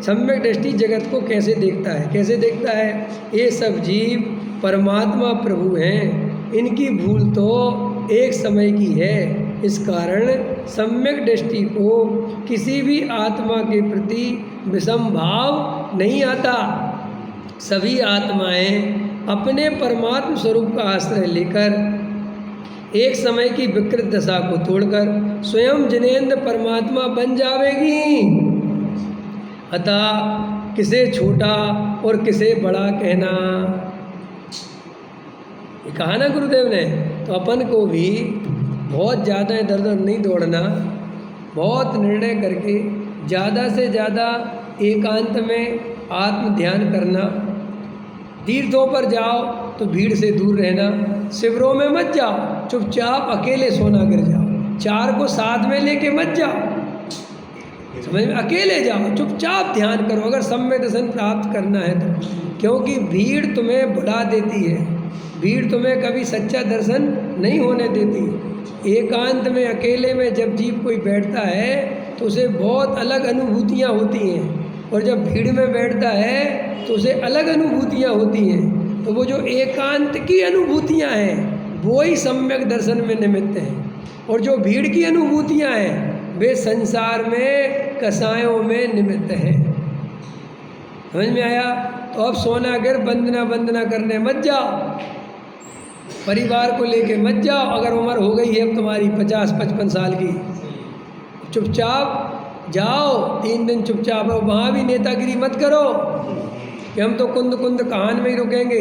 सम्यक दृष्टि जगत को कैसे देखता है, कैसे देखता है। ये सब जीव परमात्मा प्रभु हैं, इनकी भूल तो एक समय की है। इस कारण सम्यक दृष्टि को किसी भी आत्मा के प्रति विषम भाव नहीं आता। सभी आत्माएं अपने परमात्म स्वरूप का आश्रय लेकर एक समय की विकृत दशा को तोड़कर स्वयं जिनेंद्र परमात्मा बन जावेगी। अतः किसे छोटा और किसे बड़ा कहना, ये कहा ना गुरुदेव ने। तो अपन को भी बहुत ज़्यादा इधर उधर नहीं दौड़ना, बहुत निर्णय करके ज़्यादा से ज़्यादा एकांत में आत्म ध्यान करना। तीर्थों पर जाओ तो भीड़ से दूर रहना, शिविरों में मत जाओ, चुपचाप अकेले सोना गिर जाओ, 4 को साथ में लेके मत जाओ, समझ में, अकेले जाओ, चुपचाप ध्यान करो अगर सम्यक दर्शन प्राप्त करना है तो। क्योंकि भीड़ तुम्हें भुला देती है, भीड़ तुम्हें कभी सच्चा दर्शन नहीं होने देती। एकांत में अकेले में जब जीव कोई बैठता है तो उसे बहुत अलग अनुभूतियाँ होती हैं, और जब भीड़ में बैठता है तो उसे अलग अनुभूतियाँ होती हैं। तो वो जो एकांत की अनुभूतियाँ हैं वो ही सम्यक दर्शन में निमित्त हैं, और जो भीड़ की अनुभूतियाँ हैं वे संसार में कसायों में निमित्त हैं। समझ में आया? तो अब सोना गिर, वंदना करने मत जाओ, परिवार को लेके मत जाओ। अगर उम्र हो गई है अब तुम्हारी 50-55 साल की, चुपचाप जाओ, 3 दिन चुपचाप रहो। वहाँ भी नेतागिरी मत करो कि हम तो कुंद कहान में ही रुकेंगे।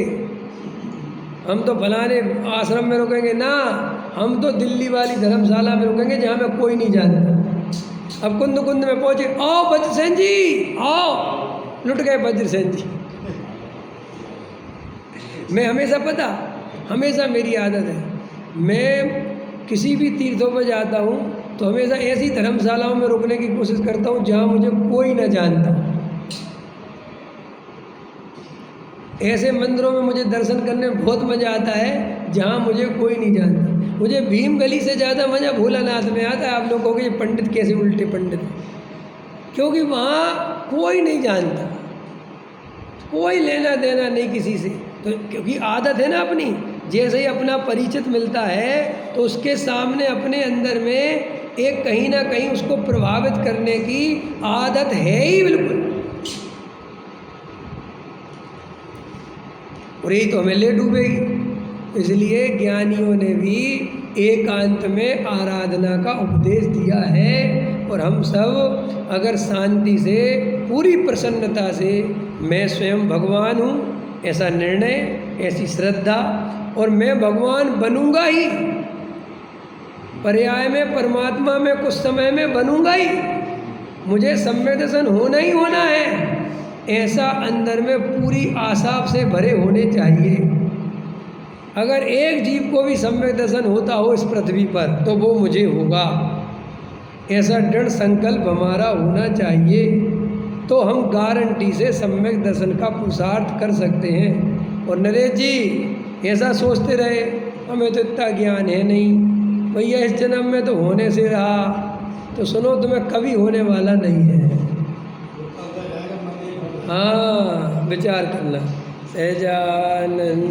हम तो फलाने आश्रम में रुकेंगे ना, हम तो दिल्ली वाली धर्मशाला में रुकेंगे जहाँ में कोई नहीं जानता। अब कुंद कुंद में पहुँचे, आओ वज्रसेन जी आओ, लुट गए वज्रसेन जी। मैं हमेशा मेरी आदत है, मैं किसी भी तीर्थों पर जाता हूँ तो हमेशा ऐसी धर्मशालाओं में रुकने की कोशिश करता हूँ जहाँ मुझे कोई न जानता। ऐसे मंदिरों में मुझे दर्शन करने में बहुत मज़ा आता है जहाँ मुझे कोई नहीं जानता। मुझे भीम गली से ज़्यादा मज़ा भोलानाथ में आता है। आप लोग कहोगे ये पंडित कैसे उल्टे पंडित, क्योंकि वहाँ कोई नहीं जानता, कोई लेना देना नहीं किसी से। तो क्योंकि आदत है ना अपनी, जैसे ही अपना परिचित मिलता है तो उसके सामने अपने अंदर में एक कहीं ना कहीं उसको प्रभावित करने की आदत है ही बिल्कुल। और यही तो हमें ले डूबेगी। इसलिए ज्ञानियों ने भी एकांत में आराधना का उपदेश दिया है। और हम सब अगर शांति से, पूरी प्रसन्नता से, मैं स्वयं भगवान हूँ ऐसा निर्णय, ऐसी श्रद्धा, और मैं भगवान बनूंगा ही, पर्याय में परमात्मा में कुछ समय में बनूंगा ही, मुझे सम्यक दर्शन होना ही होना है, ऐसा अंदर में पूरी आशा से भरे होने चाहिए। अगर एक जीव को भी सम्यक दर्शन होता हो इस पृथ्वी पर तो वो मुझे होगा, ऐसा दृढ़ संकल्प हमारा होना चाहिए, तो हम गारंटी से सम्यक दर्शन का पुरुषार्थ कर सकते हैं। और नरेश जी ऐसा सोचते रहे हमें तो इतना ज्ञान है नहीं, भैया इस जन्म में तो होने से रहा, तो सुनो तुम्हें कभी होने वाला नहीं है। हाँ, विचार करना। सहजानंद।